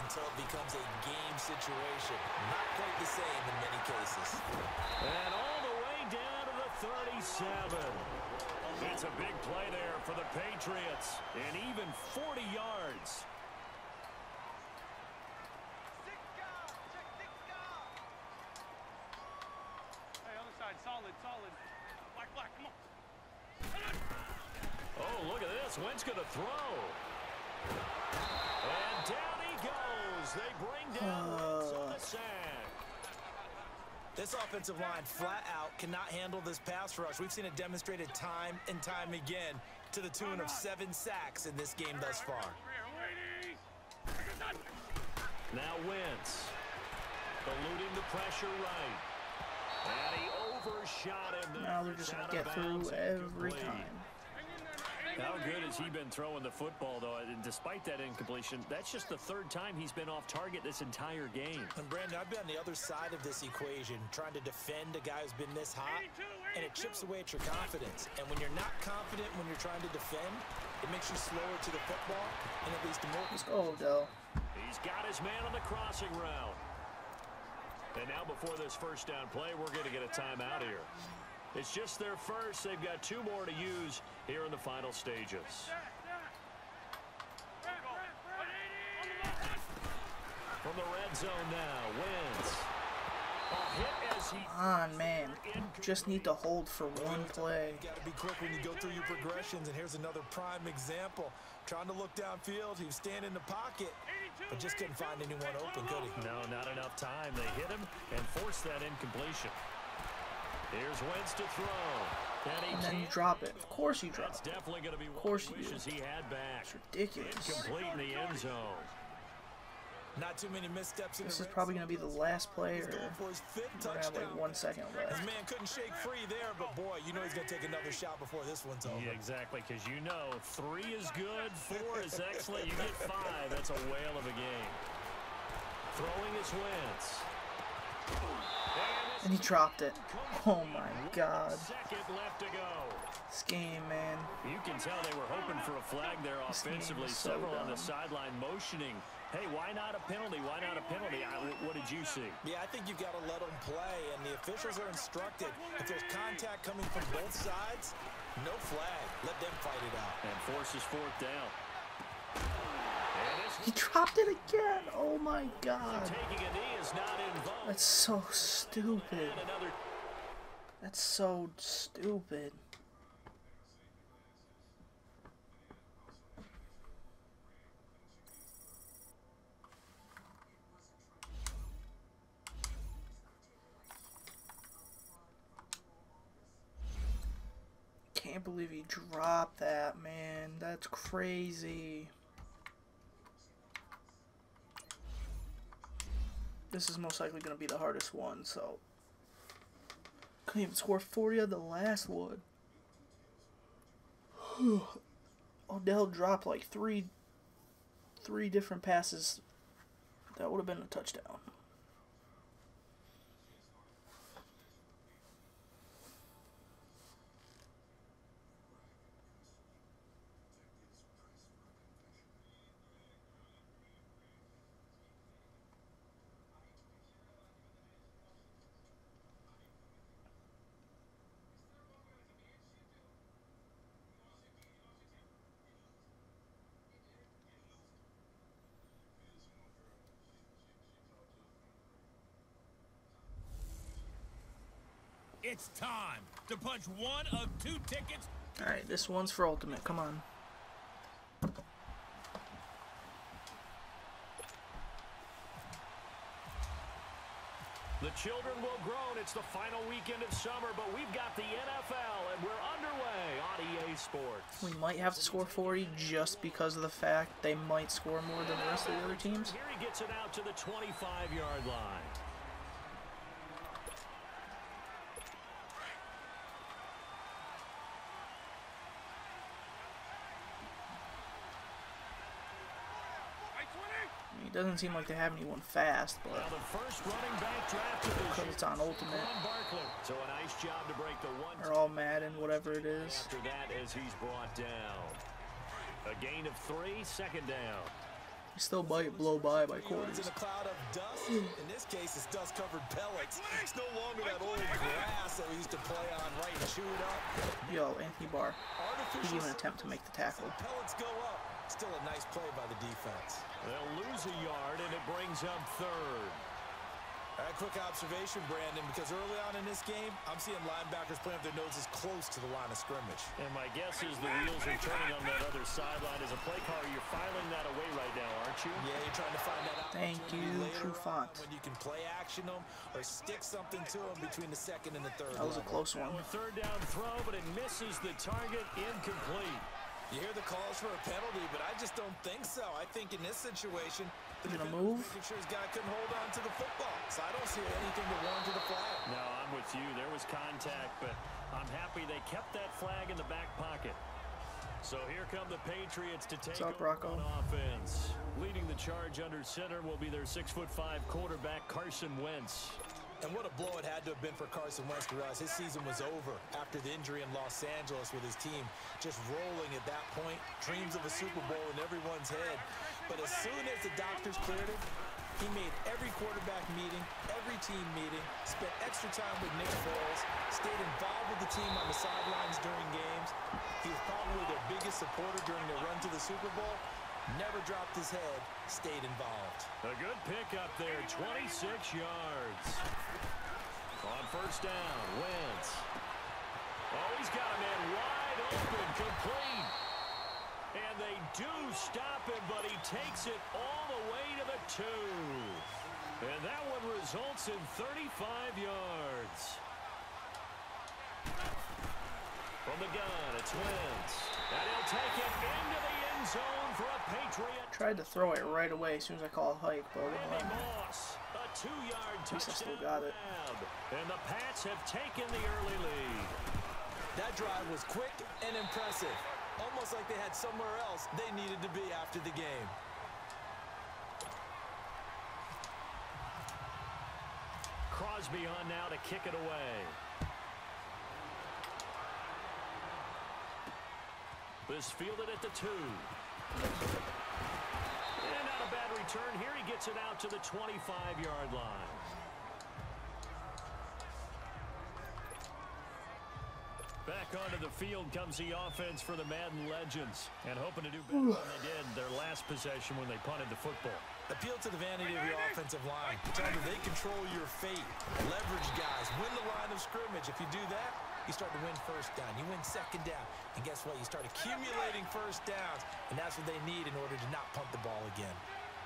until it becomes a game situation. Not quite the same in many cases. And all the way down to the 37. It's a big play there for the Patriots, and even 40 yards. Hey, other side, solid. Black, come on. Oh, look at this. Wentz going to throw. And down he goes. They bring down Wentz on the sack. This offensive line flat out cannot handle this pass rush. We've seen it demonstrated time and time again to the tune of 7 sacks in this game thus far. Now Wentz eluding the pressure right. And he overshot him. Now they're just going to get through every time. How good has he been throwing the football, though? And despite that incompletion, that's just the 3rd time he's been off target this entire game. And Brandon, I've been on the other side of this equation, trying to defend a guy who's been this hot, and it chips away at your confidence. And when you're not confident when you're trying to defend, it makes you slower to the football, and it leads to more. Let's go, Odell. He's got his man on the crossing route. And now before this first down play, we're going to get a timeout here. It's just their first. They've got 2 more to use here in the final stages. From the red zone now, Wentz. A hit as he... Come on, man. Just need to hold for one play. You got to be quick when you go through your progressions, and here's another prime example. Trying to look downfield, he was standing in the pocket, but just couldn't find anyone open, could he? No, not enough time. They hit him and forced that incompletion. Here's Wentz to throw. And then you drop it. Of course you drop it. Definitely going to be of course you do. He had back. It's ridiculous. Incomplete in the end zone. Not too many missteps in This is probably going to be the last play, or for his 5th we're going to have like 1 second left. His man couldn't shake free there, but boy, you know he's going to take another shot before this one's over. Yeah, exactly, because you know 3 is good, 4 is excellent. You get 5. That's a whale of a game. Throwing is Wentz. And he dropped it. Oh my God. Second left to go. This game, man. You can tell they were hoping for a flag there offensively. So Several on the dumb. sideline motioning. Hey, why not a penalty? Why not a penalty? What did you see? Yeah, I think you've got to let them play, and the officials are instructed. If there's contact coming from both sides, no flag. Let them fight it out. And forces 4th down. He dropped it again. Oh my God. Taking a knee is not involved. That's so stupid. That's so stupid. Can't believe he dropped that, man. That's crazy. This is most likely going to be the hardest one, so... Couldn't even score 40 on the last one. Odell dropped like three different passes. That would have been a touchdown. It's time to punch one of 2 tickets. Alright, this one's for Ultimate. Come on. The children will groan. It's the final weekend of summer, but we've got the NFL, and we're underway on EA Sports. We might have to score 40 just because of the fact they might score more than the rest of the other teams. Here he gets it out to the 25-yard line. It doesn't seem like they have anyone fast, but Now the first running back drafted this because it's on Ultimate, So a nice job to break the one. or all Madden, whatever it is. After that, as he's brought down. A gain of 3, second down. You still might blow by quarters. In a cloud of dust. In this case, it's dust-covered pellets. It's no longer that old grass that we used to play on, right, and chew it up. Yo, Anthony Barr. He didn't even attempt to make the tackle. Pellets go up. Still a nice play by the defense. They'll lose a yard, and it brings up 3rd. A quick observation, Brandon, because early on in this game, I'm seeing linebackers playing up their noses close to the line of scrimmage. And my guess is the wheels are turning on that other sideline. As a play caller, you're filing that away right now, aren't you? Yeah, you're trying to find that out. Thank you, True Font. When you can play action them or stick something to them between the 2nd and the 3rd. That was a close one. Now a 3rd down throw, but it misses the target, incomplete. You hear the calls for a penalty, but I just don't think so. I think in this situation, the Gonna defender move? making sure his guy couldn't hold on to the football. So I don't see anything to warrant to the flag. No, I'm with you. There was contact, but I'm happy they kept that flag in the back pocket. So here come the Patriots to take over on offense. Leading the charge under center will be their 6'5" quarterback, Carson Wentz. And what a blow it had to have been for Carson Wentz to realize his season was over after the injury in Los Angeles with his team just rolling at that point. Dreams of a Super Bowl in everyone's head. But as soon as the doctors cleared him, he made every quarterback meeting, every team meeting, spent extra time with Nick Foles, stayed involved with the team on the sidelines during games. He was probably their biggest supporter during their run to the Super Bowl. Never dropped his head, stayed involved. A good pickup there, 26 yards. On 1st down, Wentz. Oh, he's got a man wide open, complete. And they do stop him, but he takes it all the way to the 2. And that one results in 35 yards. From the gun, it's Wentz. And he'll take it into the end zone for a Patriot. Tried to throw it right away as soon as I call a hike, but it wouldn't let me. Moss, a 2-yard At least I touchdown still got it. grab. And the Pats have taken the early lead. That drive was quick and impressive. Almost like they had somewhere else they needed to be after the game. Crosby on now to kick it away. This fielded at the 2. And not a bad return here. He gets it out to the 25-yard line. Back onto the field comes the offense for the Madden legends. And hoping to do better than they did their last possession when they punted the football. Appeal to the vanity of your offensive line. Tell them they control your fate. Leverage guys. Win the line of scrimmage. If you do that, you start to win 1st down. You win 2nd down. And guess what? You start accumulating 1st downs. And that's what they need in order to not punt the ball again.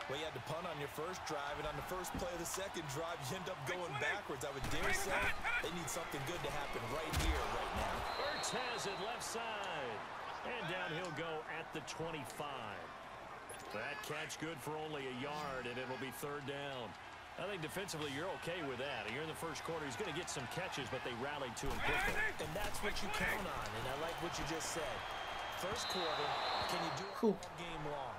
Well, you had to punt on your 1st drive, and on the 1st play of the 2nd drive, you end up going backwards. I would dare say they need something good to happen right here, right now. Ertz has it left side. And down he'll go at the 25. That catch good for only a yard, and it'll be 3rd down. I think defensively you're okay with that. You're in the first quarter. He's going to get some catches, but they rallied to him quickly. And that's what you count on, and I like what you just said. First quarter, can you do it all game long?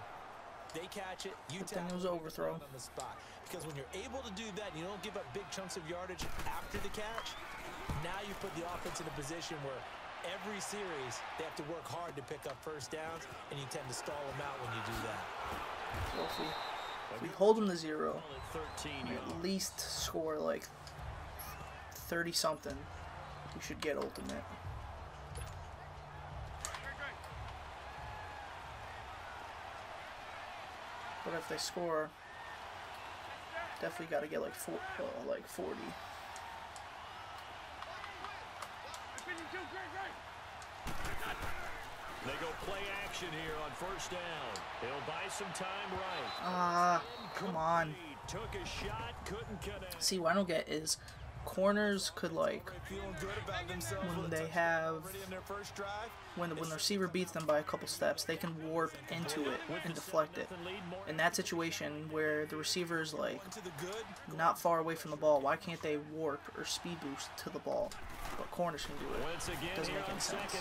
They catch it, you then it was overthrow on the spot. Because when you're able to do that, you don't give up big chunks of yardage after the catch. Now you put the offense in a position where every series they have to work hard to pick up first downs, and you tend to stall them out when you do that. So if we hold them to 0, and at least score like 30-something, we should get ultimate. But if they score, definitely got to get like 40. They go play action here on first down. He'll buy some time right. Come on. Took a shot, couldn't connect. See, what I don't get is corners could, like, when they have, when the receiver beats them by a couple steps, they can warp into it and deflect it. In that situation where the receiver is, like, not far away from the ball, why can't they warp or speed boost to the ball? But corners can do it. Doesn't make any sense.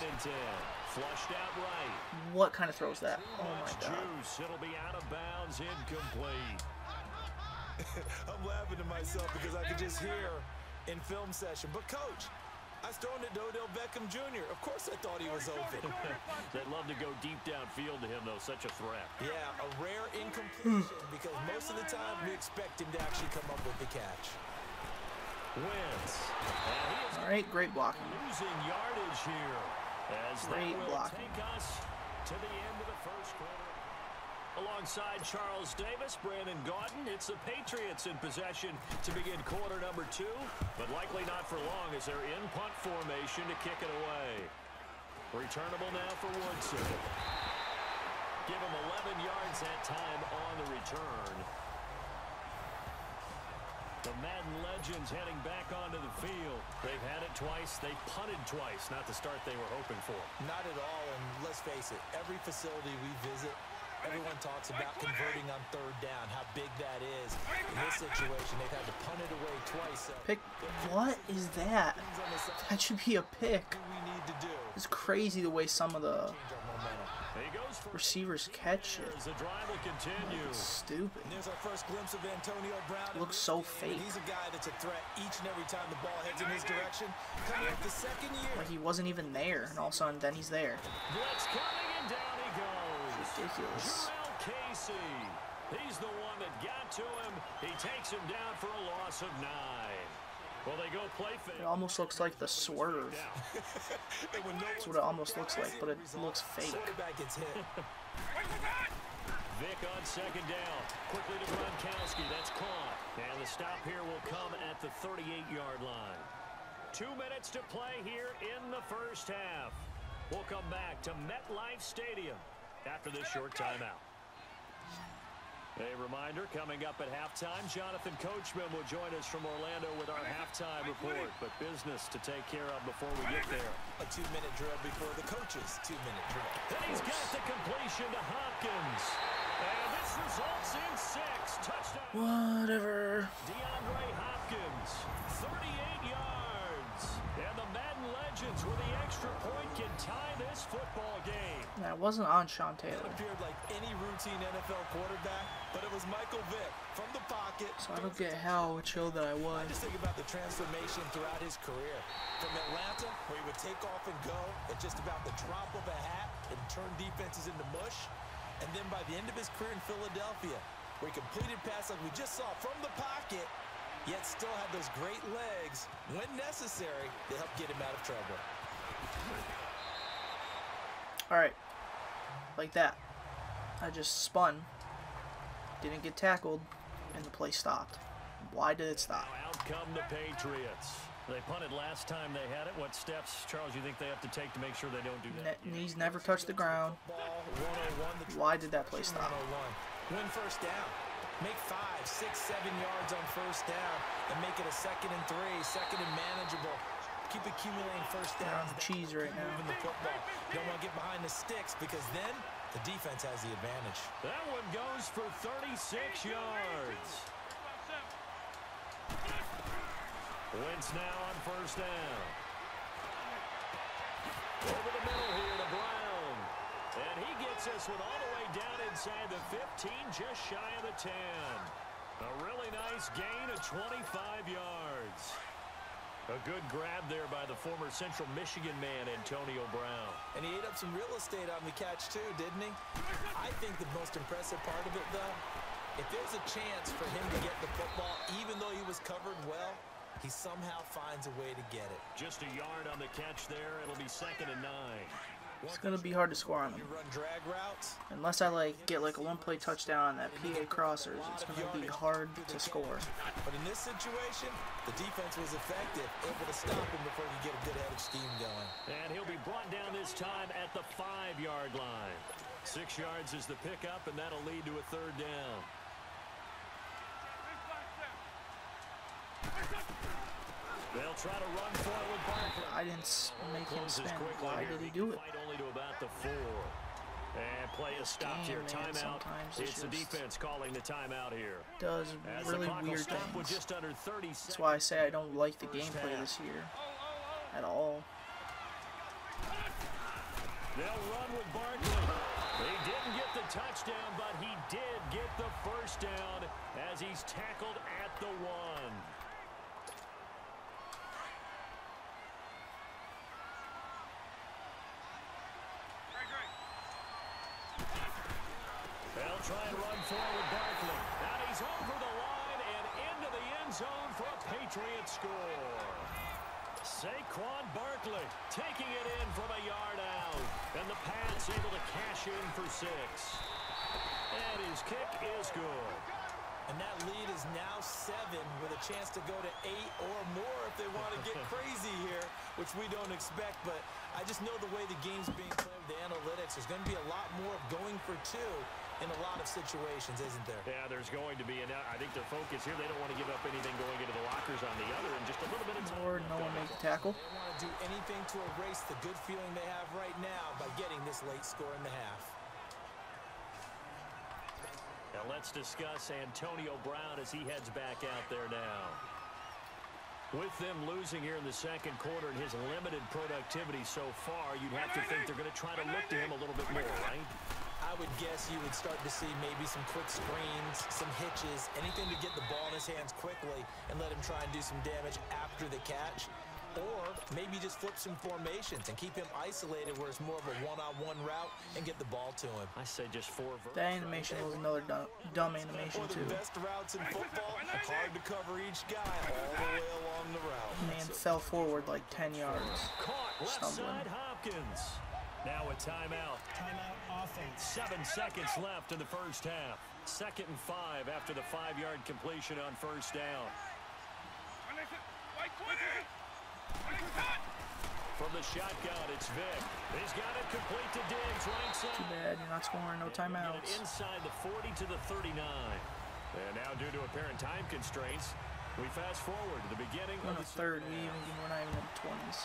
Flushed out right. What kind of throws that? Oh my god. It'll be out of bounds, incomplete. I'm laughing to myself because I could just hear in film session. But coach, I was throwing it to Odell Beckham Jr. Of course I thought he was open. They'd love to go deep downfield to him, though. Such a threat. Yeah, a rare incompletion because most of the time we expect him to actually come up with the catch. Wins. All right, great blocking. Losing yardage here. As great blocking. Take us to the end of the first quarter. Alongside Charles Davis, Brandon Gaudin, it's the Patriots in possession to begin quarter number 2, but likely not for long as they're in punt formation to kick it away. Returnable now for Woodson. Give him 11 yards that time on the return. The Madden legends heading back onto the field. They've had it twice. They punted twice. Not the start they were hoping for. Not at all, and let's face it, every facility we visit, everyone talks about converting on third down, how big that is. In this situation, they've had to punt it away twice. Pick? What is that? That should be a pick. It's crazy the way some of the receivers catch it. It's stupid. Looks so fake. He's a guy that's a threat each and every time the ball heads in his direction. Coming up the second year. Like he wasn't even there, and all of a sudden, then he's there. Blitz coming, and down he goes. Ridiculous. Casey. He's the one that got to him. He takes him down for a loss of 9. Well, they go play fake. It almost looks like the swerve. That's what it almost looks like, but it looks fake. Vic on second down. Quickly to Gronkowski. That's caught. And the stop here will come at the 38-yard line. 2 minutes to play here in the first half. We'll come back to MetLife Stadium after this short timeout. A reminder, coming up at halftime, Jonathan Coachman will join us from Orlando with our halftime report. But business to take care of before we get there. A 2-minute drill before the coach's 2-minute drill. And he's got the completion to Hopkins. And this results in 6 touchdowns. Whatever. DeAndre Hopkins, 38 yards. And the Madden legends with the extra point can tie this football game. That wasn't on Sean Taylor. It appeared like any routine NFL quarterback, but it was Michael Vick from the pocket. So I don't get how chill that I was. I just think about the transformation throughout his career. From Atlanta, where he would take off and go at just about the drop of a hat and turn defenses into mush. And then by the end of his career in Philadelphia, where he completed passes like we just saw from the pocket, yet still had those great legs. When necessary, they help get him out of trouble. All right. Like that. I just spun, didn't get tackled, and the play stopped. Why did it stop? Out come the Patriots. They punted last time they had it. What steps, Charles, you think they have to take to make sure they don't do that? Knees never touch the ground. Why did that play stop? Win first down. Make 5, 6, 7 yards on first down and make it a 2nd and 3, 2nd and manageable. Keep accumulating first downs. Cheese right now. Moving the football. Don't want to get behind the sticks because then the defense has the advantage. That one goes for 36 yards. Wentz now on first down. Over the middle here to Brown. And he gets this one all the way down inside the 15, just shy of the 10. A really nice gain of 25 yards. A good grab there by the former Central Michigan man, Antonio Brown. And he ate up some real estate on the catch, too, didn't he? I think the most impressive part of it, though, if there's a chance for him to get the football, even though he was covered well, he somehow finds a way to get it. Just a yard on the catch there. It'll be 2nd and 9. It's going to be hard to score on them. You run drag routes. Unless I get like a one-play touchdown on that PA crossers, it's going to be hard to score. But in this situation, the defense was effective, able to stop him before he could get a good head of steam going. And he'll be brought down this time at the 5-yard line. 6 yards is the pickup, and that'll lead to a 3rd down. They'll try to run forward. I didn't make him spin. Why did he do it? Fight only to about the 4. And play is stopped here. Timeout. It's the defense calling the timeout here. Does really weird things. With just under 30 That's why I say I don't like the gameplay this year at all. They'll run with Barkley. He didn't get the touchdown, but he did get the first down as he's tackled at the 1. They'll try and run forward Barkley. Now he's over the line and into the end zone for a Patriot score. Saquon Barkley taking it in from a yard out. And the Pats able to cash in for 6. And his kick is good. And that lead is now 7 with a chance to go to 8 or more if they want to get crazy here, which we don't expect. But I just know the way the game's being played with the analytics, there's going to be a lot more of going for 2 in a lot of situations, isn't there? Yeah, there's going to be. And I think their focus here, they don't want to give up anything going into the lockers on the other. And just a little bit of time. Lord, no one made the tackle. They want to do anything to erase the good feeling they have right now by getting this late score in the half. Now let's discuss Antonio Brown as he heads back out there now. With them losing here in the 2nd quarter and his limited productivity so far, you'd have to think they're going to try to look to him a little bit more, right? I would guess you would start to see maybe some quick screens, some hitches, anything to get the ball in his hands quickly and let him try and do some damage after the catch. Or maybe just flip some formations and keep him isolated where it's more of a one-on-one route and get the ball to him. I say just 4 verts. That animation was another dumb animation, too. The best routes in football, hard to cover each guy all the way along the route. Man fell forward like 10 yards. Caught left side Hopkins. Now a timeout. Timeout offense. 7 seconds left in the first half. 2nd and 5 after the 5-yard completion on first down. From the shotgun, it's Vick. He's got it complete to Diggs, right side. Too bad you're not scoring, no timeouts. Inside the 40 to the 39. And now due to apparent time constraints, we fast forward to the beginning We're of in the 3rd. We're not even in the 20s.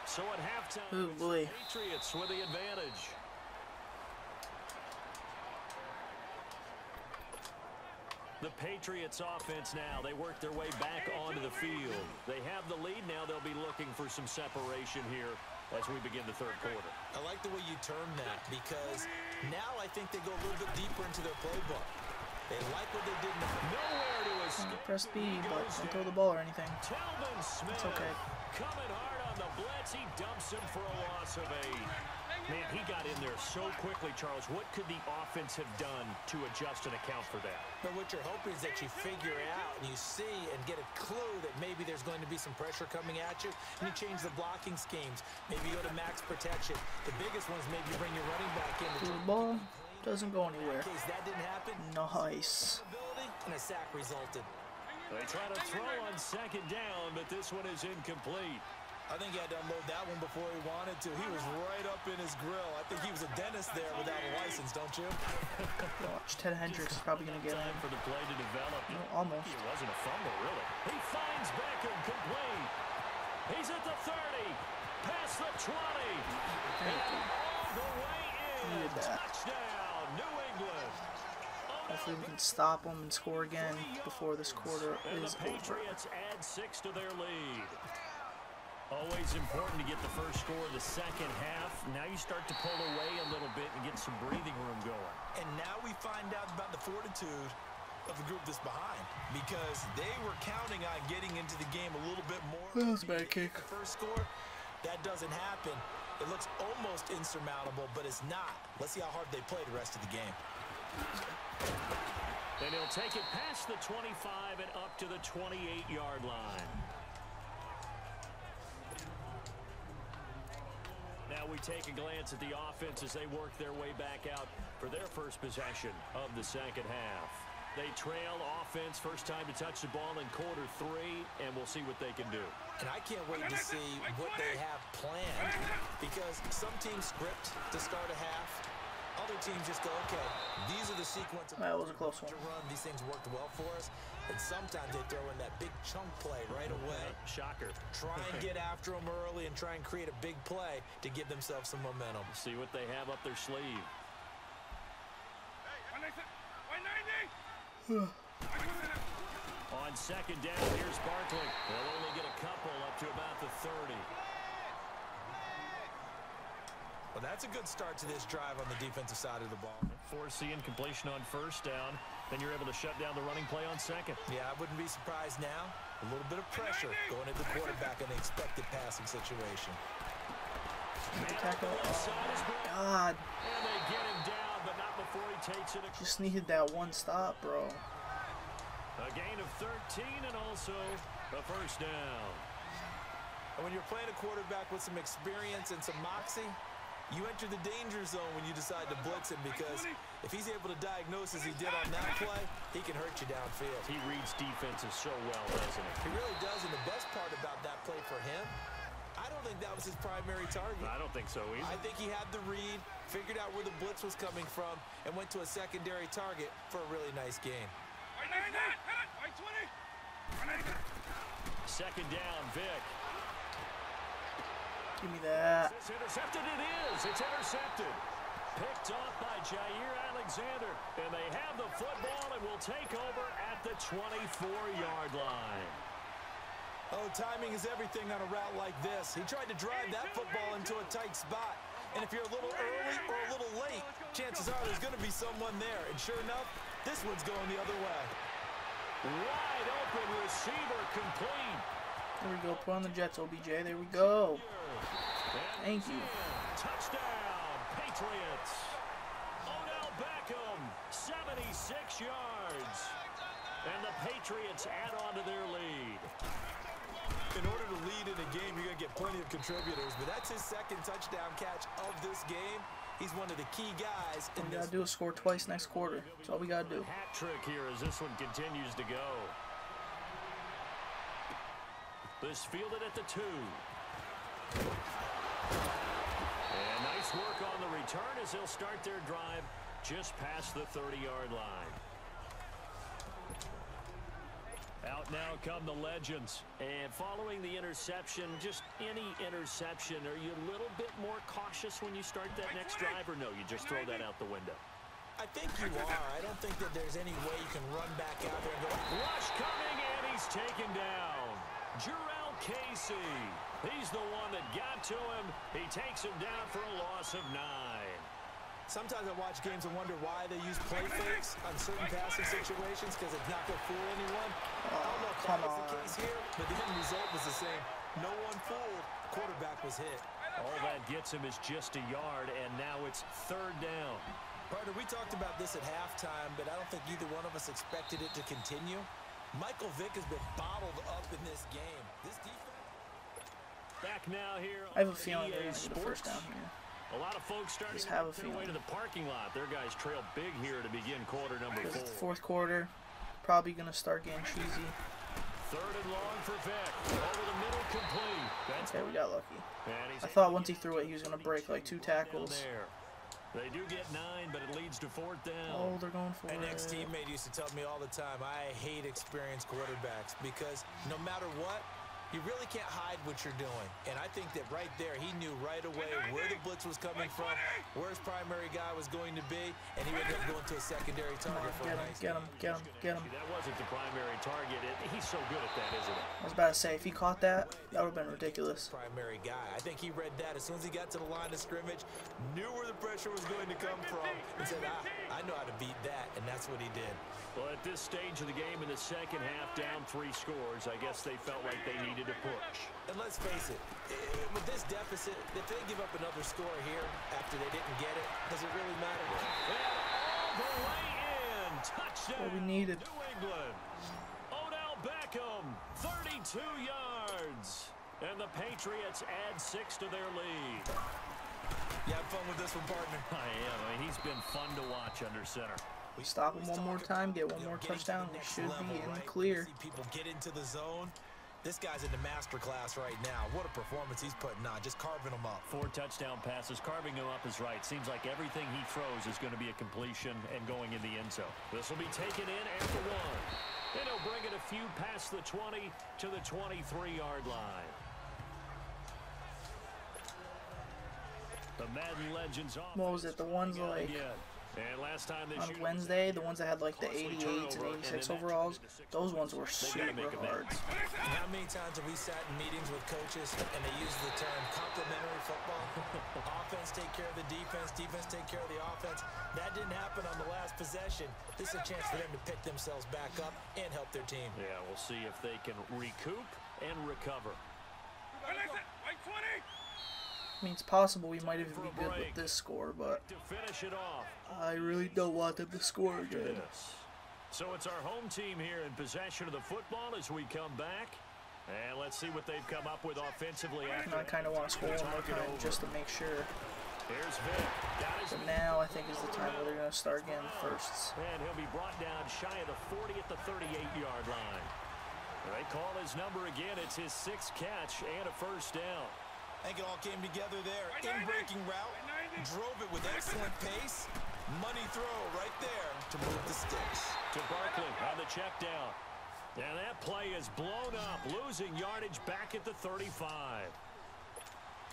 So at halftime, Oh boy. Patriots with the advantage. The Patriots offense now, they work their way back onto the field. They have the lead now. They'll be looking for some separation here as we begin the 3rd quarter. I like the way you term that because now I think they go a little bit deeper into their playbook. They like what they did. Nowhere to escape. Press B, but don't throw the ball or anything. Telvin Smith. It's okay. Coming hard on the blitz. He dumps him for a loss of 8. Man, he got in there so quickly, Charles. What could the offense have done to adjust and account for that? But what you're hoping is that you figure out and you see and get a clue that maybe there's going to be some pressure coming at you, and you change the blocking schemes. Maybe you go to max protection. The biggest one is maybe you bring your running back in. The ball doesn't go anywhere. In case that didn't happen, Nice. and a sack resulted. They try to throw on 2nd down, but this one is incomplete. I think he had to unload that one before he wanted to. He was right up in his grill. I think he was a dentist there without a license, don't you? Watch, Ted Hendricks is probably going to get Time him. for the play to develop. No, almost. It wasn't a fumble, really. He finds Beckham complete. He's at the 30. Past the 20. Thank you. All the way in. Needed that. Touchdown, New England. A Hopefully we can stop them and score again before this quarter is the over. Patriots add 6 to their lead. Always important to get the first score of the second half. Now you start to pull away a little bit and get some breathing room going. And now we find out about the fortitude of the group that's behind, because they were counting on getting into the game a little bit more. That was a bad kick. The first score, that doesn't happen. It looks almost insurmountable, but it's not. Let's see how hard they play the rest of the game. And he'll take it past the 25 and up to the 28-yard line. Now we take a glance at the offense as they work their way back out for their first possession of the second half. They trail offense, first time to touch the ball in quarter 3, and we'll see what they can do. And I can't wait to see what they have planned, because some teams script to start a half. Other teams just go, okay, these are the sequence of That was a close one. to run. These things worked well for us. And sometimes they throw in that big chunk play right away. Shocker. Try and get after them early and try and create a big play to give themselves some momentum. See what they have up their sleeve. On second down, here's Barkley. They'll only get a couple up to about the 30. Well, that's a good start to this drive on the defensive side of the ball. Forcing completion on first down. Then you're able to shut down the running play on second. Yeah, I wouldn't be surprised now. A little bit of pressure going at the quarterback in the expected passing situation. Tackle. Oh, God. And they get him down, but not before he takes it. Just needed that one stop, bro. A gain of 13 and also a first down. And when you're playing a quarterback with some experience and some moxie, you enter the danger zone when you decide to blitz him, because if he's able to diagnose as he did on that play, he can hurt you downfield. He reads defenses so well, doesn't he? He really does, and the best part about that play for him, I don't think that was his primary target. I don't think so either. I think he had the read, figured out where the blitz was coming from, and went to a secondary target for a really nice gain. Second down, Vic. Give me that. It's intercepted. It is. It's intercepted. Picked off by Jair Alexander. And they have the football and will take over at the 24-yard line. Oh, timing is everything on a route like this. He tried to drive that football into a tight spot. And if you're a little early or a little late, chances are there's going to be someone there. And sure enough, this one's going the other way. Wide open receiver complete. There we go. Put on the Jets, OBJ. There we go. Thank you. Touchdown, Patriots. Odell Beckham, 76 yards. And the Patriots add on to their lead. In order to lead in a game, you're going to get plenty of contributors, but that's his second touchdown catch of this game. He's one of the key guys in All we this. gotta do is score twice next quarter. That's all we gotta do. Hat trick here as this one continues to go. This fielded at the 2. And nice work on the return as they'll start their drive just past the 30-yard line. Out now come the legends. And following the interception, just any interception, are you a little bit more cautious when you start that next drive, or no, you just throw that out the window? I think you are. I don't think that there's any way you can run back out there and go. Rush coming, and he's taken down. Jarrell Casey. He's the one that got to him. He takes him down for a loss of 9. Sometimes I watch games and wonder why they use play fakes on certain passing situations, because it's not going to fool anyone. I don't know if that was the case here, but the end result was the same. No one fooled. Quarterback was hit. All that gets him is just a yard, and now it's 3rd down. Partner, we talked about this at halftime, but I don't think either one of us expected it to continue. Michael Vick has been bottled up in this game. This defense. Back now here. I have a feeling they're gonna get a first down here. A lot of folks starting Just to have a make their way feeling. to the parking lot. Their guys trail big here to begin quarter number 4. Because it's the fourth quarter. Probably gonna start getting cheesy. 3rd and long for Vick. Over the middle, complete. That's Okay, we got lucky. and he's I thought once he threw it, he was gonna break like 2 down tackles. there. They do get 9, but it leads to 4th down. Oh, they're going for An it. ex-teammate used to tell me all the time, I hate experienced quarterbacks, because no matter what, You really can't hide what you're doing. And I think that right there, he knew right away where the blitz was coming from, where his primary guy was going to be, and he would end up going to a secondary target for a nice get him. That wasn't the primary target. He's so good at that, isn't he? I was about to say, if he caught that, that would have been ridiculous. Primary guy. I think he read that as soon as he got to the line of scrimmage, knew where the pressure was going to come from, and said, I know how to beat that, and that's what he did. Well, at this stage of the game in the second half, down 3 scores, I guess they felt like they needed to push. And let's face it, with this deficit, if they give up another score here after they didn't get it, does it really matter? And all the way in, touchdown, what we needed. New England. Odell Beckham, 32 yards. And the Patriots add 6 to their lead. You have fun with this one, partner? I am. I mean, he's been fun to watch under center. We stop him one more time, get one more touchdown. We should be in the clear. See people get into the zone. This guy's in the master class right now. What a performance he's putting on, just carving them up. 4 touchdown passes. Carving him up is right. Seems like everything he throws is going to be a completion and going in the end zone. This will be taken in at the 1. And he'll bring it a few past the 20 to the 23-yard line. The Madden Legends off. What was it? The ones like and last time they on Wednesday, the ones that had like the 88s and 86 overalls, those ones were super hard. How many times have we sat in meetings with coaches and they use the term complementary football? Offense take care of the defense, defense take care of the offense. That didn't happen on the last possession. This is a chance for them to pick themselves back up and help their team. Yeah, we'll see if they can recoup and recover. I mean, it's possible we might even be good with this score, but To finish it off. I really don't want them to score again. So it's our home team here in possession of the football as we come back. And let's see what they've come up with offensively And after. I kind of want to score one more time just to make sure. Here's Vic. Got his But now I think is the time where they're going to start getting firsts. And he'll be brought down shy of the 40 at the 38-yard line. They call his number again. It's his 6th catch and a first down. I think it all came together there. In-breaking route, drove it with excellent pace. Money throw right there to move the sticks. To Barkley on the check down. And that play is blown up, losing yardage back at the 35.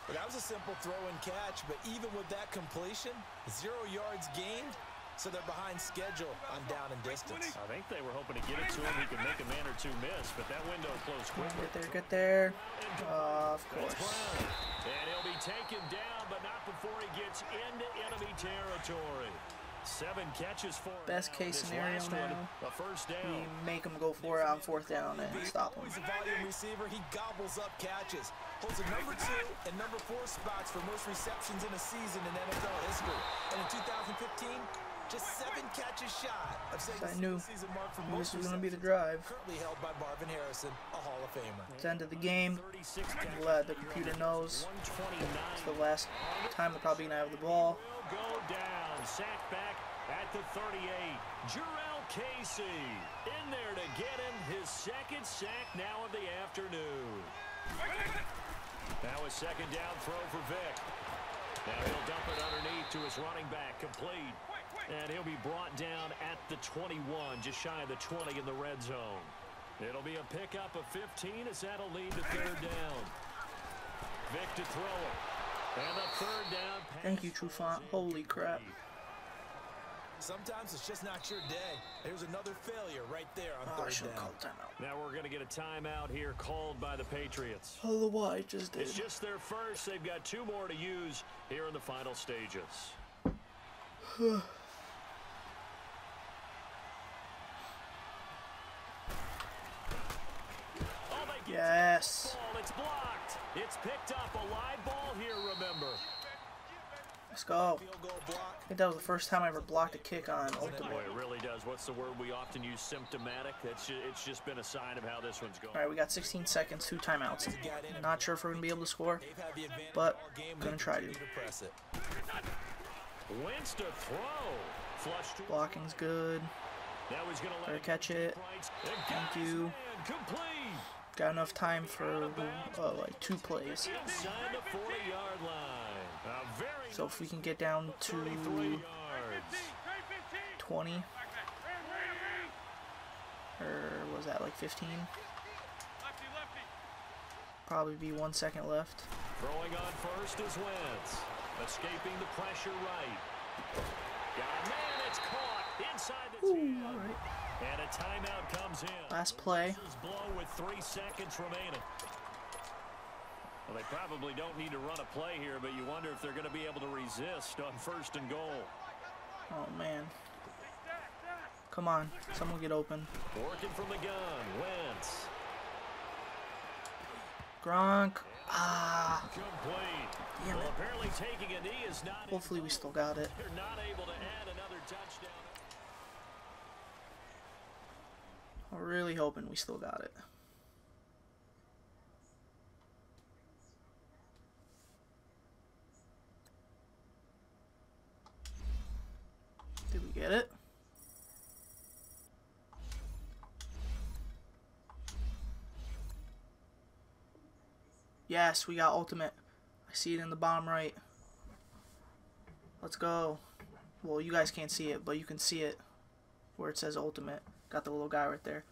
Well, that was a simple throw and catch, but even with that completion, 0 yards gained, so they're behind schedule on down and distance. I think they were hoping to get it to him. He could make a man or two miss, but that window closed quickly. Get there. Of course. And he'll be taken down, but not before he gets into enemy territory. 7 catches for him. Best case This scenario last one, now, a first we down. make him go for it on 4th down and stop him. He's a volume receiver. He gobbles up catches. Holds a number 2 and number 4 spots for most receptions in a season in NFL history. And in 2015, just 7 catches shy of setting I knew the season mark for this most was going to be the receptions. drive. Currently held by Marvin Harrison, a Hall of Famer. It's the end of the game. 36 I'm glad the computer knows 129. it's the last time they're probably going to have the ball. Will go down. Sack back at the 38. Jarrell Casey in there to get him his 2nd sack now of the afternoon. Now a 2nd down throw for Vic. Now he'll dump it underneath to his running back, complete. And he'll be brought down at the 21, just shy of the 20 in the red zone. It'll be a pickup of 15 as that'll lead to 3rd down. Vic to throw it. And a 3rd down pass. Thank you, Trufant. Holy crap. Sometimes it's just not your day. There's another failure right there on Oh, I 3rd should have down. called timeout. Now we're going to get a timeout here called by the Patriots. I don't know why I just did. It's just their first. They've got 2 more to use here in the final stages. Yes. Ball, it's blocked. It's picked up. A live ball here, remember. Let's go. Field goal block. I think that was the first time I ever blocked a kick on Ultimate. Boy, it really does. What's the word we often use? Symptomatic. It's just been a sign of how this one's going. All right, we got 16 seconds, 2 timeouts. Not sure if we're going to be able to score, They've had the advantage but all game. gonna try to. Press it. Wentz to throw. Flush to Blocking's good. Now he's going to let Better catch it. Thank you. Complete. Got enough time for like 2 plays. Inside the 40-yard line. A very So if we can get down to 33 yards. 20, or was that like 15? Probably be 1 second left. Throwing on first is Wentz. Escaping the pressure right. Got a man, it's caught inside the 10. All right. And a timeout comes in. Last play. Blow with 3 seconds remaining. Well, they probably don't need to run a play here, but you wonder if they're going to be able to resist on 1st and goal. Oh, man. Come on. Someone get open. Working from the gun. Wentz. Gronk. Ah. Complete. Damn Well, it. apparently taking a knee is not. Hopefully we still got it. They're not able to add another touchdown. I'm really hoping we still got it. Did we get it? Yes, we got ultimate. I see it in the bottom right. Let's go. Well, you guys can't see it, but you can see it where it says ultimate. Got the little guy right there.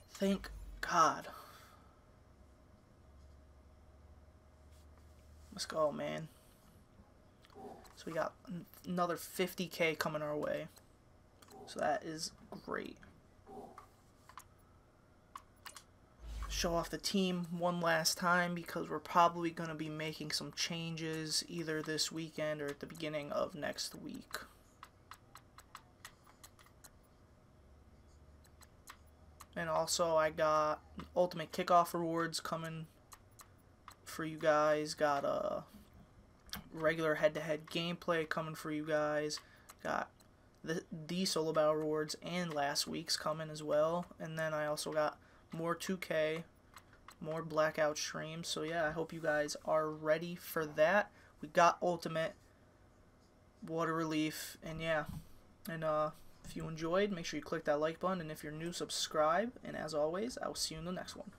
Thank God. Let's go, man. So we got another 50K coming our way. So that is great. Show off the team one last time because we're probably going to be making some changes either this weekend or at the beginning of next week. And also I got ultimate kickoff rewards coming for you guys. Got a regular head-to-head gameplay coming for you guys. Got the solo battle rewards and last week's coming as well. And then I also got more 2K, more blackout streams. So yeah, I hope you guys are ready for that. We got ultimate. What a relief. And yeah, and if you enjoyed, make sure you click that like button, and if you're new, subscribe, and as always, I will see you in the next one.